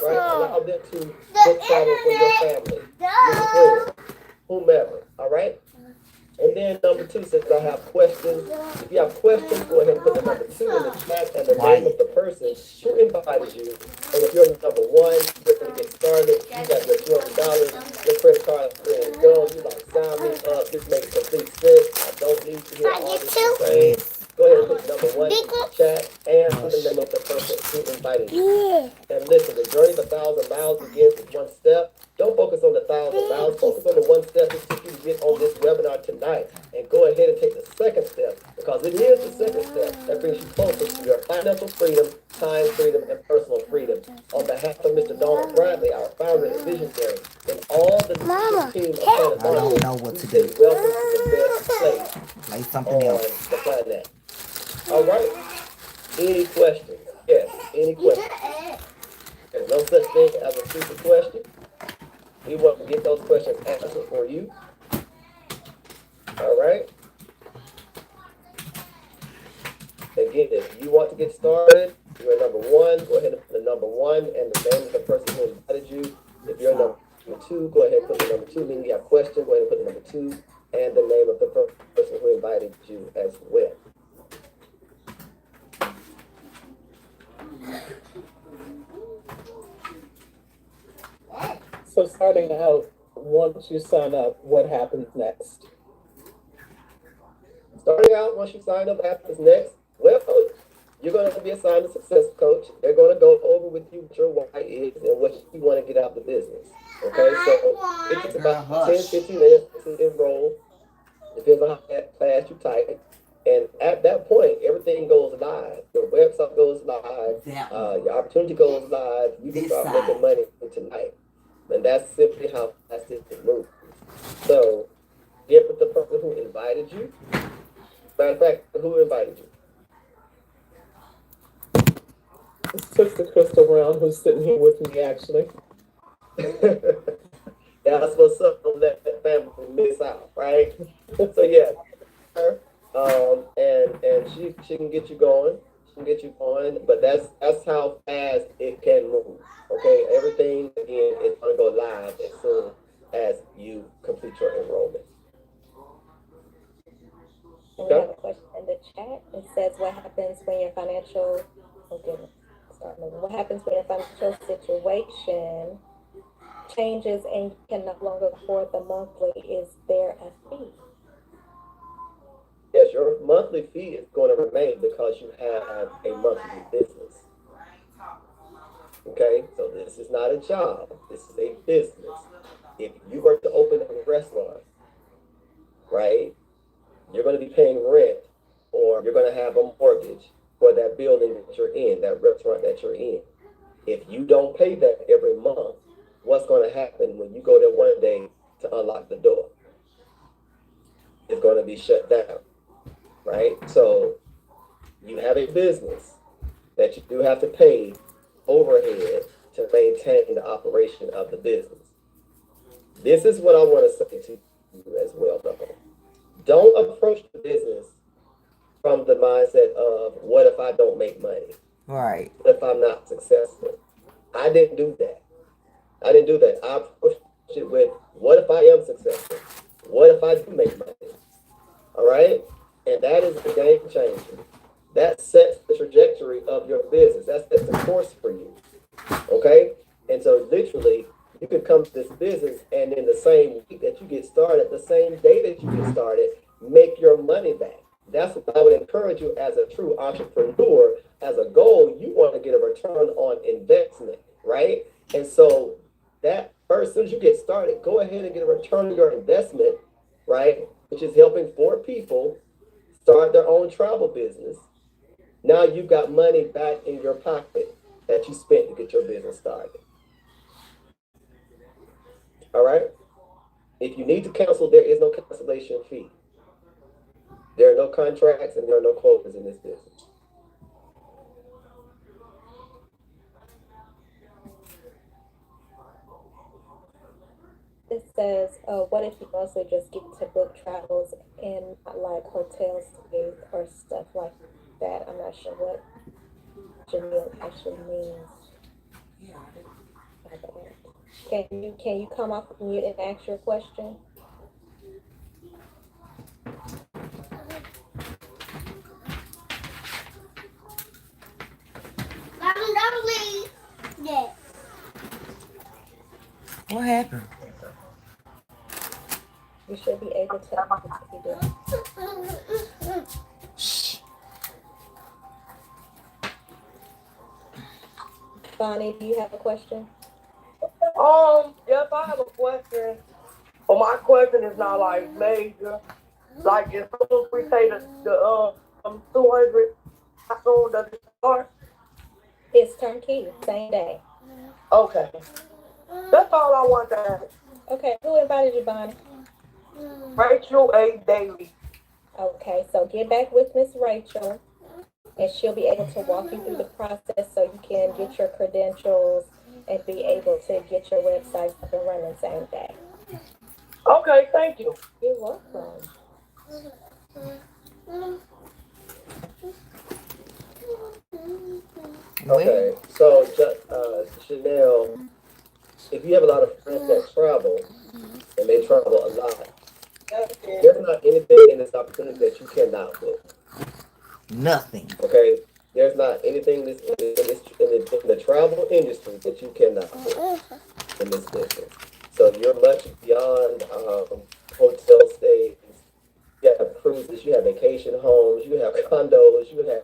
Allow them to book travel for your family, your friends, whomever. All right. And then number 2 says, I have questions. If you have questions, go ahead and put the number 2 in the chat and the name of the person who invited you. And if you're number 1, you're going to get started. You got your $200, your credit card is ready to go. You like, sign me up. This makes complete sense. I don't need to hear all this saying. Go ahead and put number 1 in the chat and put the name of the person who invited you. And listen, the journey of 1,000 miles begins with one step. Don't focus on the 1,000 miles. Focus on the one step that took you to get on this webinar tonight. And go ahead and take the second step, because it is the second step that brings you closer to your financial freedom, time freedom, and personal freedom. On behalf of Mr. Donald Bradley, our founder and visionary, and all the team of Planet I don't Marketing, know what we to say do. welcome to the best place Play something on else. the planet. All right. Any questions? Yes. Any questions? There's no such thing as a stupid question. We want to get those questions answered for you. All right. Again, if you want to get started, you're number 1. Go ahead and put the number 1 and the name of the person who invited you. If you're number 2, go ahead and put the number 2. Meaning you have a question, go ahead and put the number 2 and the name of the person who invited you as well. So starting out, once you sign up, what happens next? starting out, once you sign up, happens next. Well, you're going to be assigned a success coach. They're going to go over with you what your why is and what you want to get out of the business. Okay, so it takes about 10, 15 minutes to enroll. Depends on how fast you type. And at that point, everything goes live. Your website goes live. Your opportunity goes live. You can start making money tonight. And that's simply how fast it moves. So get with the person who invited you. Matter of fact, who invited you? Sister Crystal Brown, who's sitting here with me, actually. That's what's up. Don't let that family miss out, right? So yeah, and she can get you going. She can get you going, but that's how fast it can move. Okay, everything again is gonna go live as soon as you complete your enrollment. And we have a question in the chat. It says, what happens when your financial, oh goodness, start moving. What happens when your financial situation changes and you can no longer afford the monthly? Is there a fee? Yes, your monthly fee is going to remain because you have a monthly business. Okay, so this is not a job. This is a business. If you were to open a restaurant, right, you're going to be paying rent or you're going to have a mortgage for that building that you're in, that restaurant that you're in. If you don't pay that every month, what's going to happen when you go there one day to unlock the door? It's going to be shut down, right? So you have a business that you do have to pay overhead to maintain the operation of the business. This is what I want to say to you as well, though. Don't approach the business from the mindset of, what if I don't make money? Right. What if I'm not successful? I didn't do that. I approached it with, what if I am successful? What if I do make money? All right? And that is the game changer. That sets the trajectory of your business. That sets the course for you. Okay? And so literally, you can come to this business and in the same week that you get started, the same day that you get started, make your money back. That's what I would encourage you as a true entrepreneur. As a goal, you want to get a return on investment, right? And so that first, as soon as you get started, go ahead and get a return on your investment, right? Which is helping 4 people start their own travel business. Now you've got money back in your pocket that you spent to get your business started. All right? If you need to cancel, there is no cancellation fee. There are no contracts and there are no quotas in this business. It says, what if you also just get to book travels and like hotel stays or stuff like that? I'm not sure what Janelle actually means. Can you come off of mute and ask your question? What happened? You should be able to if you do. Shh. Bonnie, do you have a question? Yes, I have a question. But my question is not like major. Like, as soon as we pay the 200, how soon does it start? It's turnkey, same day. Okay. That's all I want to ask. Okay, who invited you, Bonnie? Rachel A. Daly. Okay, so get back with Miss Rachel, and she'll be able to walk you through the process so you can get your credentials and be able to get your website up and running the same day. Okay, thank you. You're welcome. Okay, so Chanel, if you have a lot of friends that travel and they travel a lot, there's not anything in this opportunity that you cannot book. Nothing. Okay, there's not anything in the travel industry that you cannot book in this business. So you're much beyond hotel stays. You have cruises, you have vacation homes, you have condos, you have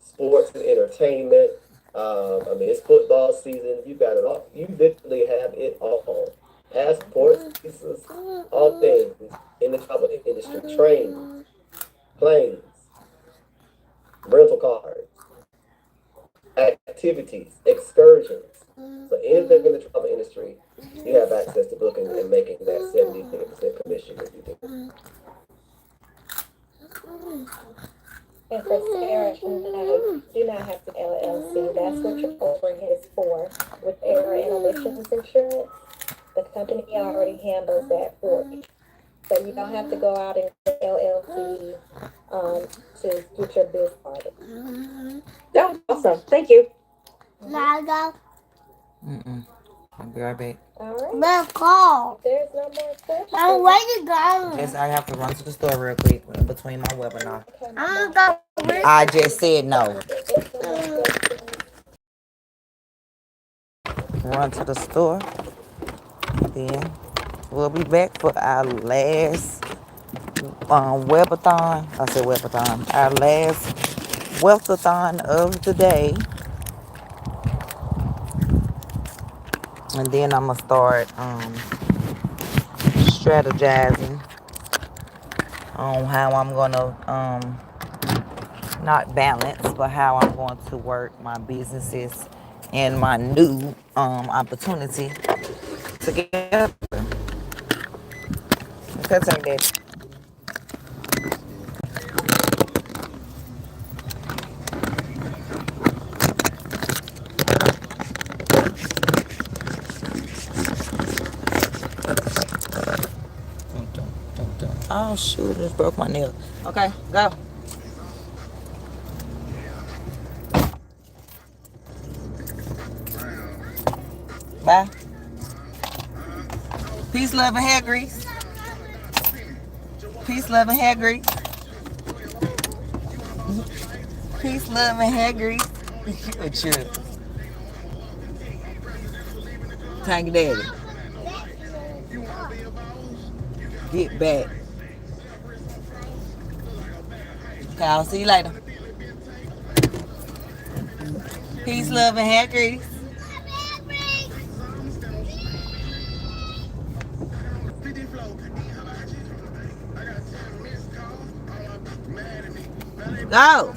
sports and entertainment. I mean, it's football season. You got it all. You literally have it all. Passports, visas, all things in the travel industry. Trains, planes, rental cars, activities, excursions. So anything in the travel industry, you have access to booking and making that 70% commission if you do. And for Sarah, no, you do not have to LLC. That's what your overhead is for. With error and omissions insurance, the company already handles that for you. So you don't have to go out and get LLC to get your bill started. That was awesome. Thank you. Now go. I'll be right back. All right. Let's go. If there's no more questions. I'm ready to go. Yes, I have to run to the store real quick in between my webinar. Okay, I'm gonna go. I just said no. if there's no more questions, Run to the store. Then we'll be back for our last webathon. I said webathon. Our last wealthathon of the day. And then I'm gonna start strategizing on how I'm gonna not balance, but how I'm going to work my businesses and my new opportunity together. That's ain't that. Oh shoot, I just broke my nail. Okay, go. Bye. Peace, love, and hair grease. Peace, love, and hair grease. Peace, love, and hair grease. You a trip. Thank Daddy. Get back. Okay, I'll see you later. Peace, love, and hair grease. Go.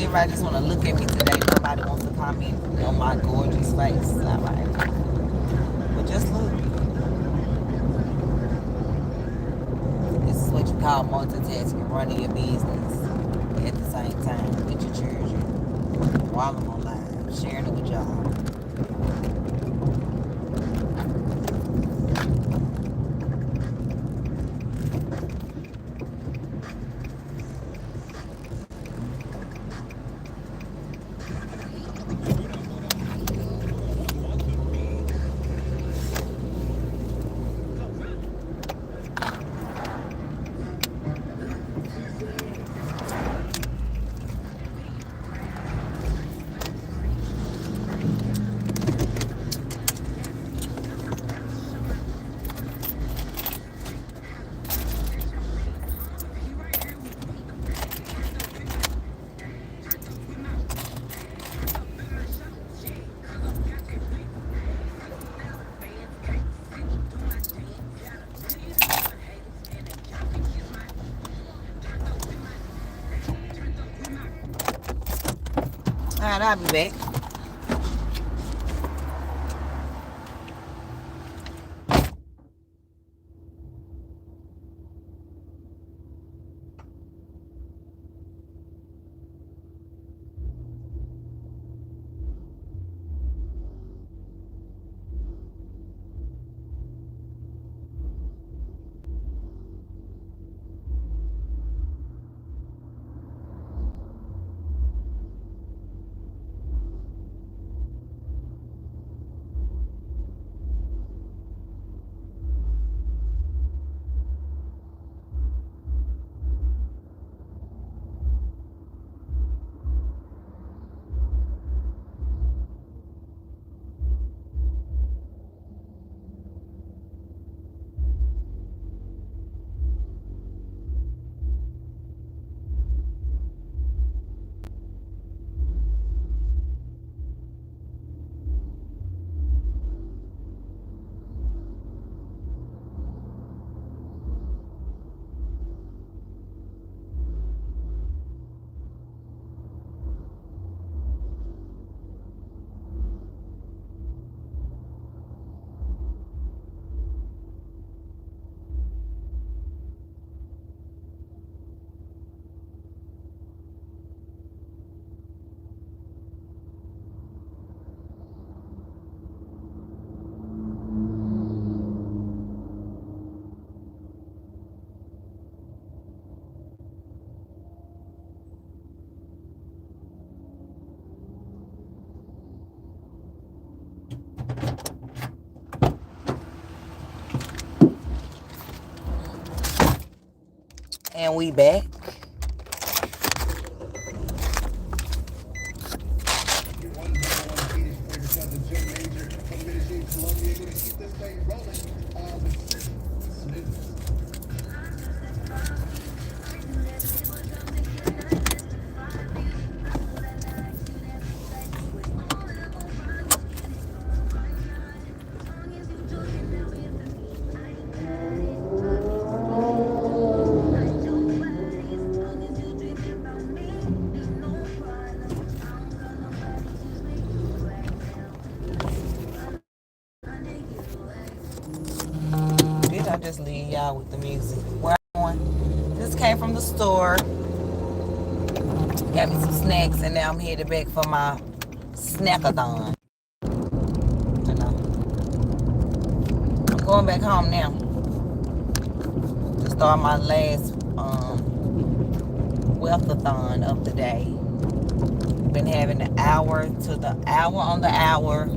Everybody just want to look at me today. Nobody wants to comment on my gorgeous face. All right. But just look. This is what you call multitasking, running your business at the same time with your children while I'm on live, sharing it with y'all. All right, I'll be back. And we back. Did I just leave y'all with the music? Where I'm going? This came from the store. Got me some snacks, and now I'm headed back for my snackathon. I know. I'm going back home now to start my last wealthathon of the day. Been having an hour on the hour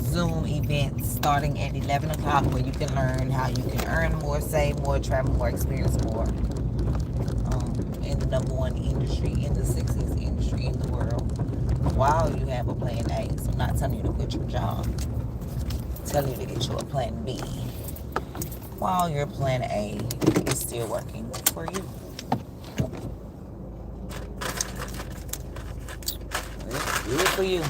Zoom events starting at 11 o'clock where you can learn how you can earn more, save more, travel more, experience more in the #1 industry, in the sexiest industry in the world, while you have a plan A. So I'm not telling you to quit your job. I'm telling you to get you a plan B while your plan A is still working for you. It's good for you.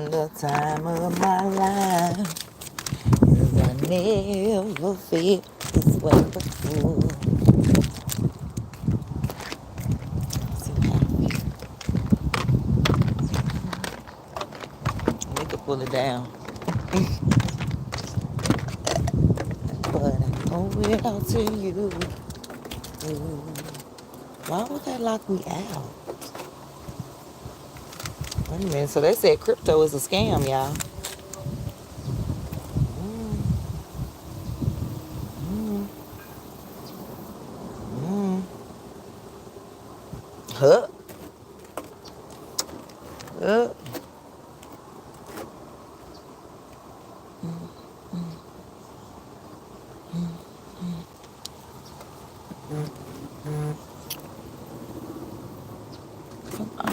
The time of my life is I never felt this way before. See how I feel. We could pull it down. But I owe it all to you. Why would they lock me out? Wait a minute. So they said crypto is a scam, y'all. Huh? Huh? Come on.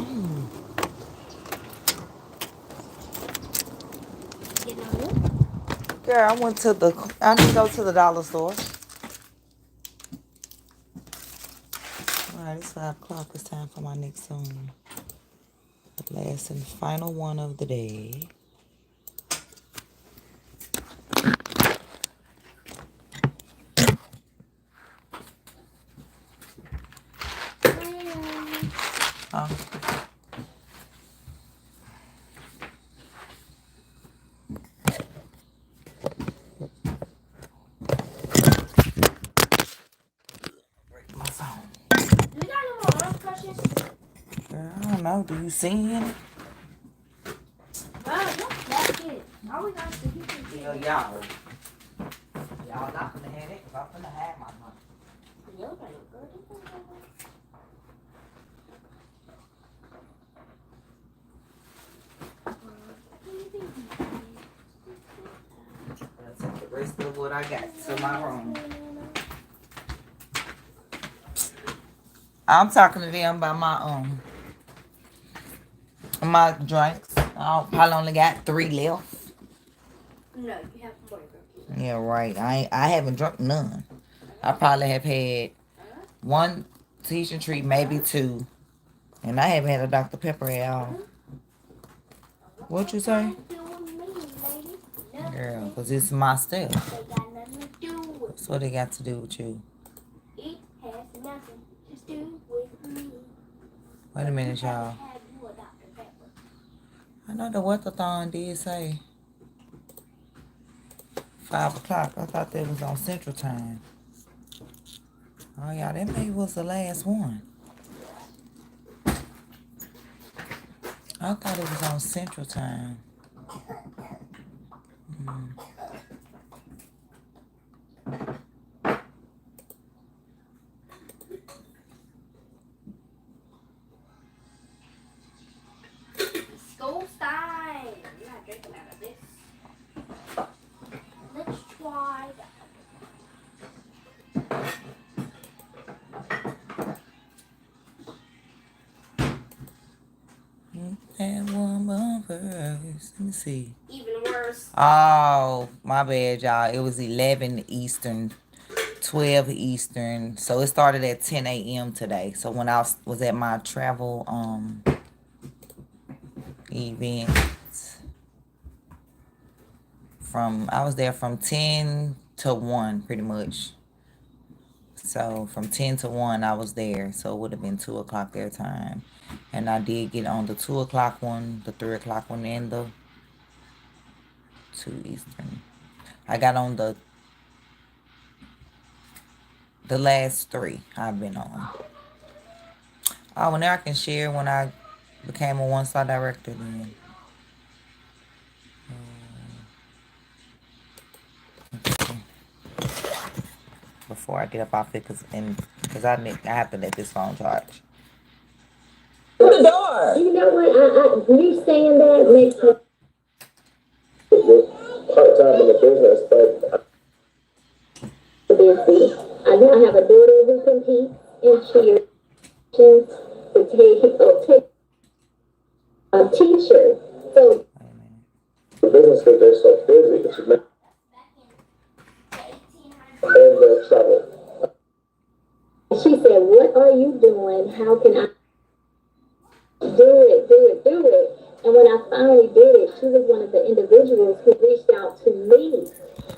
Girl, I didn't go to the dollar store. Alright, it's 5 o'clock. It's time for my next song. The last and final one of the day. Break my phone. Girl, I don't know. Do you see any? Yeah, y'all. Y'all not gonna have it because I'm gonna have my money. I'll take the rest of what I got to my room. I'm talking to them about my drinks. I probably only got 3 left. No, you have more. Yeah, right. I haven't drunk none. I probably have had 1 teaching treat, maybe 2. And I haven't had a Dr. Pepper at all. What you say? Girl, because it's my stuff. That's what they got to do with you. It has nothing to do with me. Wait a minute, y'all. I know the weather-thon did say 5 o'clock. I thought that was on Central Time. Oh, y'all, that maybe was the last one. I thought it was on Central Time. School time. I'm not drinking out of this. Let's try that. And one more verse. Let me see. Even worse. Oh, my bad, y'all. It was 11 Eastern, 12 Eastern. So it started at 10 a.m. today. So when I was at my travel event, I was there from 10 to 1 pretty much. So from 10 to 1 I was there. So it would have been 2 o'clock their time. And I did get on the 2 o'clock one, the 3 o'clock one, and the 2 Eastern. I got on the last 3 I've been on. Oh, and now I can share when I became a one-star director then. Before I get up off it, because I have to let this phone charge. The door. You know what? You saying that makes me Part-time in the business, but busy. I now have a daughter who competes in cheer to take a teacher. So the business because they're so busy, but you make and the trouble. she said, "What are you doing? How can I do it? And when I finally did it, she was one of the individuals who reached out to me.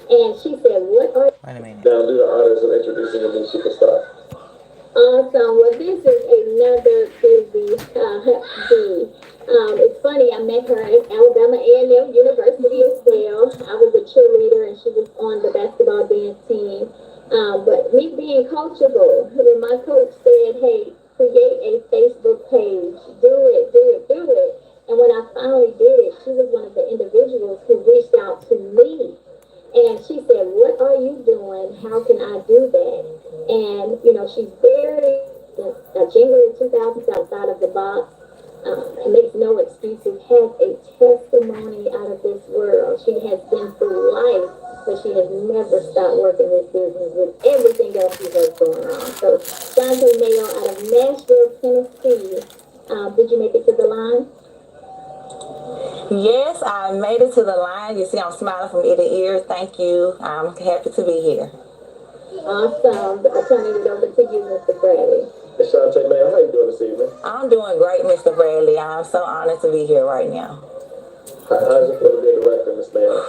And she said, "What are..." Wait a minute. Now do the honors of introducing a new superstar. Awesome. Well, this is another busy bee. It's funny, I met her at Alabama A&M University as well. I was a cheerleader and she was on the basketball dance team. But me being coachable, when my coach said, "Hey, create a Facebook page, do it. And when I finally did it, she was one of the individuals who reached out to me. And she said, "What are you doing? How can I do that?" And, she's very, January 2000 outside of the box. And makes no excuses, has a testimony out of this world. She has been through life, but she has never stopped working this business with everything else she has going on. So, Shante Mayo out of Nashville, Tennessee. Did you make it to the line? Yes, I made it to the line. You see, I'm smiling from ear to ear. Thank you. I'm happy to be here. Awesome. I'm turning it over to you, Mr. Bradley. Shante, man, how you doing this evening? I'm doing great, Mr. Bradley. I'm so honored to be here right now. How does it feel to be a director, Miss Mayo?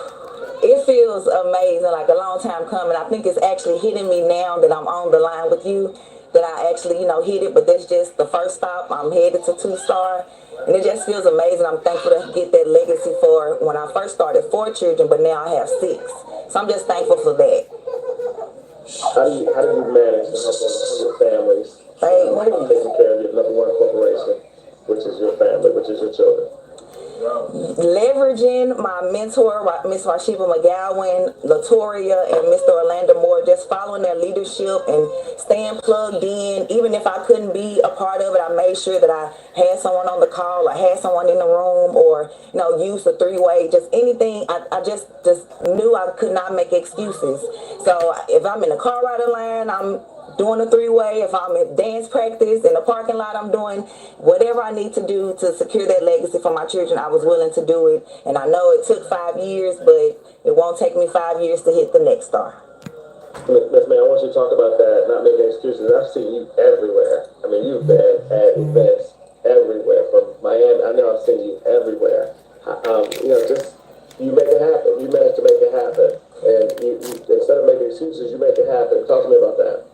It feels amazing, like a long time coming. I think it's actually hitting me now that I'm on the line with you, that I actually, hit it, but that's just the first stop. I'm headed to 2-star, and it just feels amazing. I'm thankful to get that legacy for when I first started 4 children, but now I have 6. So I'm just thankful for that. How do you manage to help your families? Right. Taking care of your number one corporation, which is your family, which is your children? Leveraging my mentor, Miss Washiba McGowan, Latoria, and Mr. Orlando Moore, just following their leadership and staying plugged in. Even if I couldn't be a part of it, I made sure that I had someone on the call, I had someone in the room, or use the 3-way, just anything. I just knew I could not make excuses. So if I'm in the car ride line, I'm doing a 3-way. If I'm at dance practice in the parking lot, I'm doing whatever I need to do to secure that legacy for my children. I was willing to do it, and I know it took 5 years, but it won't take me 5 years to hit the next star. Miss May, I want you to talk about that, not making excuses. I've seen you everywhere. I mean, you've been at events everywhere, from Miami. I know I've seen you everywhere. You make it happen. You managed to make it happen. And you instead of making excuses, you make it happen. Talk to me about that.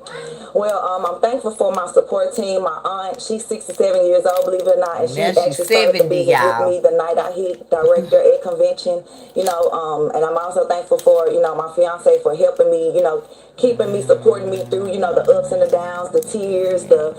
Well, I'm thankful for my support team. My aunt, she's 67 years old, believe it or not, and she Now she's actually started the 70, business with y'all. me the night I hit director at convention. And I'm also thankful for my fiance for helping me, keeping me, supporting me through the ups and the downs, the tears, the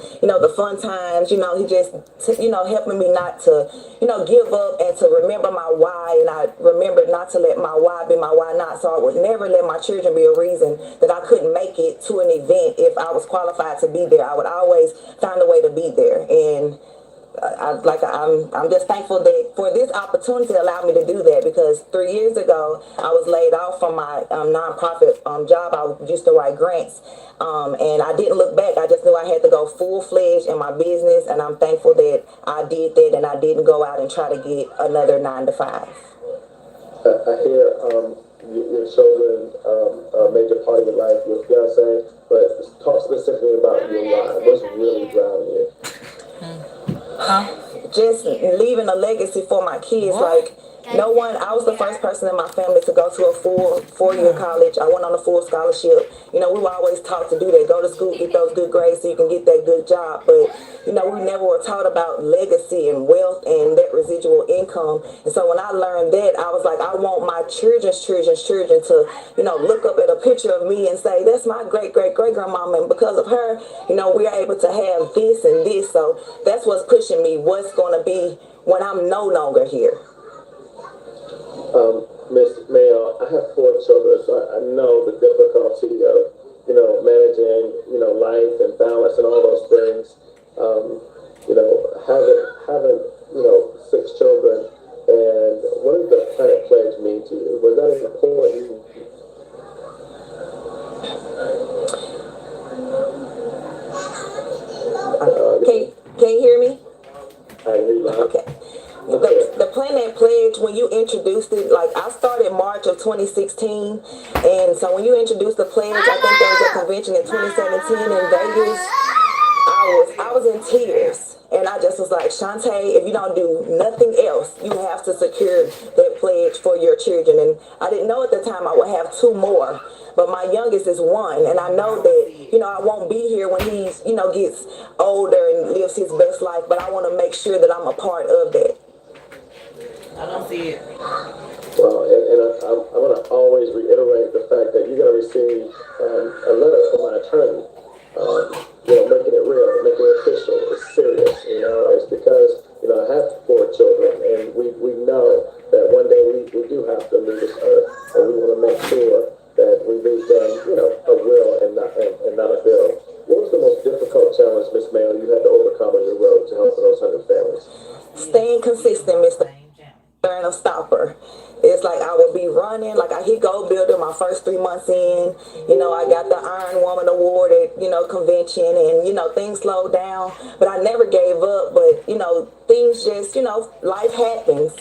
fun times. He just helping me not to give up and to remember my why, and I remembered not to let my why be my why not. So I would never let my children be a reason that I couldn't make it to an event if I was qualified to be there. I would always find a way to be there, and I'm just thankful that for this opportunity allowed me to do that, because 3 years ago I was laid off from my nonprofit job. I used to write grants, and I didn't look back. I just knew I had to go full-fledged in my business, and I'm thankful that I did that and I didn't go out and try to get another 9 to 5. I hear your children a major part of your life, your fiance, but talk specifically about your why. What's really driving you? Just leaving a legacy for my kids. What? I was the first person in my family to go to a full 4-year college. I went on a full scholarship. We were always taught to do that, go to school, get those good grades so you can get that good job. But, we never were taught about legacy and wealth and that residual income. And so when I learned that, I was like, I want my children's children to, look up at a picture of me and say, that's my great-great-great-grandmama. And because of her, we are able to have this and this. So that's what's pushing me, what's going to be when I'm no longer here. Miss Mayo, I have 4 children, so I know the difficulty of, managing, life and balance and all those things. Having 6 children, and what does the Planet Pledge mean to you? Was that important? Can you hear me? I hear you. Okay. The Planet Pledge, when you introduced it, I started March of 2016, and so when you introduced the pledge, I think there was a convention in 2017 in Vegas. I was in tears, and I just was like, Shantae, if you don't do nothing else, you have to secure that pledge for your children. And I didn't know at the time I would have 2 more, but my youngest is 1, and I know that I won't be here when he's gets older and lives his best life, but I want to make sure that I'm a part of that. I don't see it. Well, and I'm going to always reiterate the fact that you're going to receive a letter from my attorney, making it real, making it official. It's serious, It's because, I have 4 children, and we know that one day we do have to leave this earth, and we want to make sure that we leave them, a will and not a bill. What was the most difficult challenge, Miss Mayo, you had to overcome on your road to help those 100 families? Staying consistent, Mr. A stopper. It's like I would be running, I hit gold builder my first 3 months in. I got the Iron Woman Award at, convention, and, things slowed down, but I never gave up. But, things just, life happens.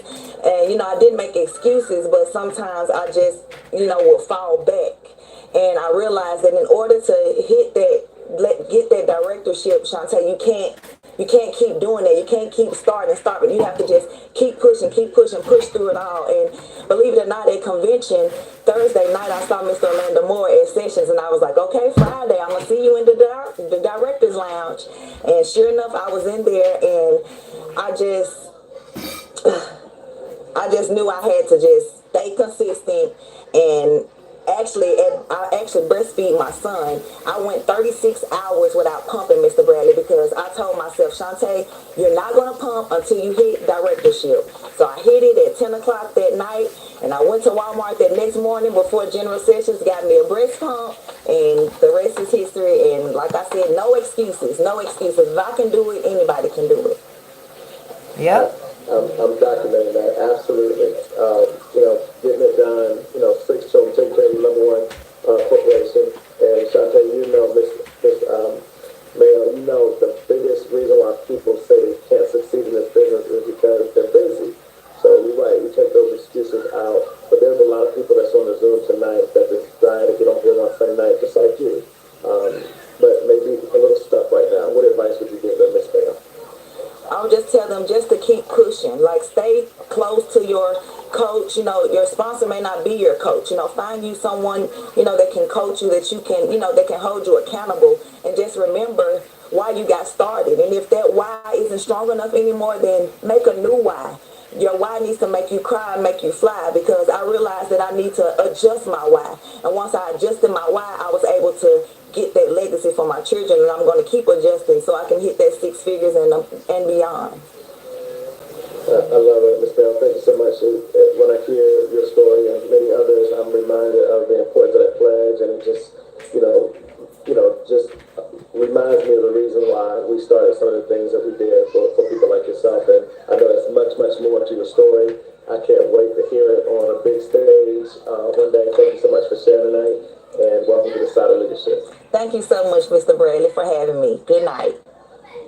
And, I didn't make excuses, but sometimes I just, would fall back. And I realized that in order to get that directorship, Shantae, you can't keep doing that. You can't keep starting and stopping. You have to just keep pushing, push through it all. And believe it or not, at convention, Thursday night, I saw Mr. Orlando Moore at Sessions, and I was like, okay, Friday, I'm going to see you in the director's lounge. And sure enough, I was in there, and I just knew I had to just stay consistent. And I actually breastfeed my son. I went 36 hours without pumping, Mr. Bradley, because I told myself, Shantae, you're not going to pump until you hit directorship. So I hit it at 10 o'clock that night, and I went to Walmart that next morning before General Sessions, got me a breast pump, and the rest is history. And like I said, no excuses. If I can do it, anybody can do it. Yep. I'm documenting that, absolutely. Getting it done, 6 children, taking care of the number 1 corporation. And Shantae, Miss Mayo, the biggest reason why people say they can't succeed in this business is because they're busy. So you're right, we take those excuses out. But there's a lot of people that's on the Zoom tonight that desire to get on here on Sunday night, just like you. But maybe a little stuck right now. What advice would you give them, Miss Mayo? I would just tell them just to keep pushing. Stay close to your coach. Your sponsor may not be your coach. Find you someone, that can coach you, that you can, that can hold you accountable. And just remember why you got started. And if that why isn't strong enough anymore, then make a new why. Your why needs to make you cry and make you fly, because I realized that I need to adjust my why. And once I adjusted my why, I was able to get that legacy for my children, and I'm going to keep adjusting so I can hit that six figures and beyond. I love it, Ms. Bell. Thank you so much. When I hear your story and many others, I'm reminded of the importance of that pledge, and it just, just reminds me of the reason why we started some of the things that we did for people like yourself. And I know there's much, much more to your story. I can't wait to hear it on a big stage one day. Thank you so much for sharing tonight, and welcome to the Side of Leadership. Thank you so much, Mr. Bradley, for having me. Good night.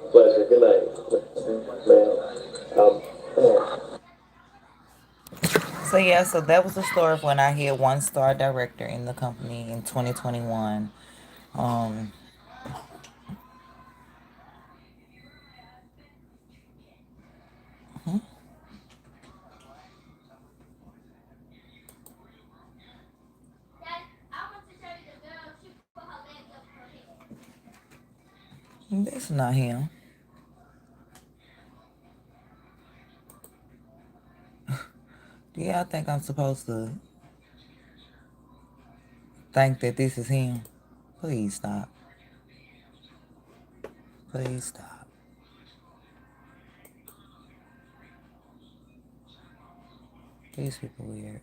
Pleasure. Good night, man. So yeah, so that was the story of when I hit one-star director in the company in 2021. Um, that's not him. Do y'all think I'm supposed to think that this is him? Please stop. Please stop. These people weird.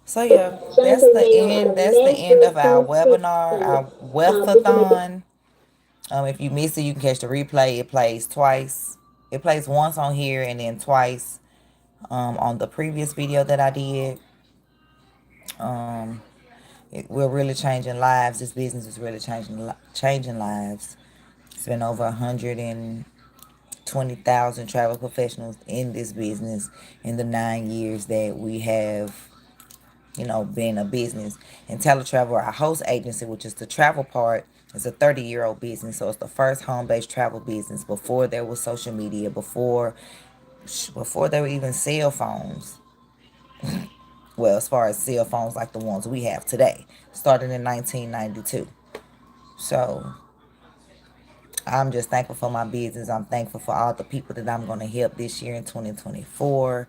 So yeah, that's the end. That's the end of our webinar, our wealthathon. If you miss it, you can catch the replay. It plays twice. It plays once on here and then twice on the previous video that I did. We're really changing lives. This business is really changing lives. It's been over 120,000 travel professionals in this business in the 9 years that we have, been a business. And Teletravel, our host agency, which is the travel part, is a 30-year-old business. So it's the first home-based travel business before there was social media, before there were even cell phones. Well, as far as cell phones like the ones we have today, started in 1992. So I'm just thankful for my business. I'm thankful for all the people that I'm going to help this year in 2024.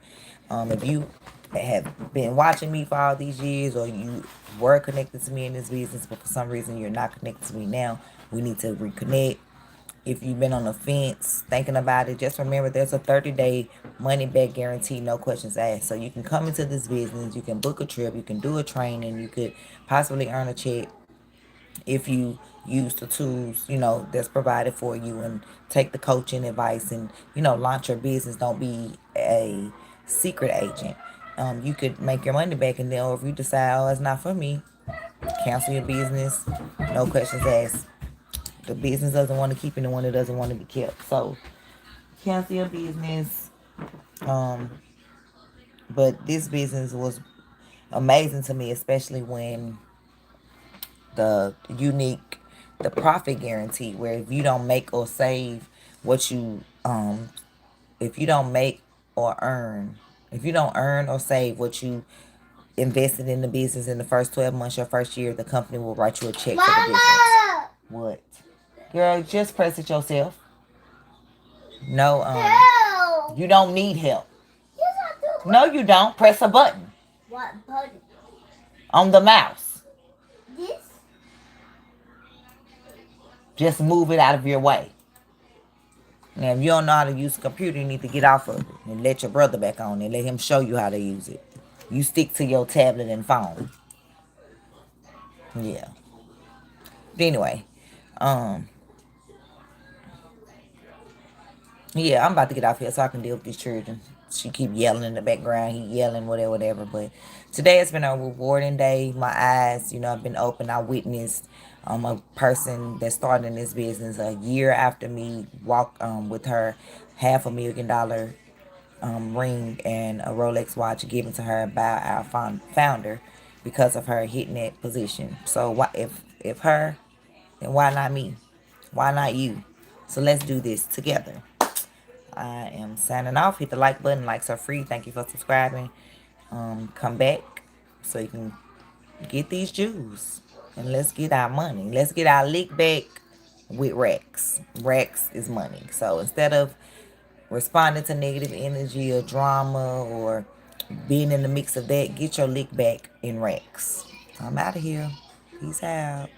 If you have been watching me for all these years, or you were connected to me in this business, but for some reason you're not connected to me now, we need to reconnect. If you've been on the fence thinking about it, just remember there's a 30-day money back guarantee, no questions asked. So you can come into this business, you can book a trip, you can do a training, you could possibly earn a check if you use the tools, that's provided for you, and take the coaching advice, and, launch your business. Don't be a secret agent. You could make your money back, and then, or if you decide, oh, it's not for me, cancel your business, no questions asked. The business doesn't want to keep anyone that doesn't want to be kept. So cancel your business. But this business was amazing to me, especially when the profit guarantee, where if you don't make or save what you if you don't make or earn if you don't earn or save what you invested in the business in the first 12 months, your first year, the company will write you a check for the business. What? Girl, just press it yourself. No, you don't need help. No, you don't. Press a button. What button? On the mouse. This? Just move it out of your way. Now, if you don't know how to use a computer, you need to get off of it and let your brother back on and let him show you how to use it. You stick to your tablet and phone. Yeah. But anyway, yeah, I'm about to get off here so I can deal with these children. She keep yelling in the background. He yelling, whatever. But today has been a rewarding day. My eyes, have been open. I witnessed a person that started in this business a year after me walk with her $500,000 ring and a Rolex watch given to her by our founder because of her hitting that position. So why, if her, then why not me? Why not you? So let's do this together. I am signing off. Hit the like button. Likes are free. Thank you for subscribing. Come back so you can get these Jews. And let's get our money. Let's get our lick back with Rex. Rex is money. So instead of responding to negative energy or drama or being in the mix of that, get your lick back in Rex. I'm out of here. Peace out.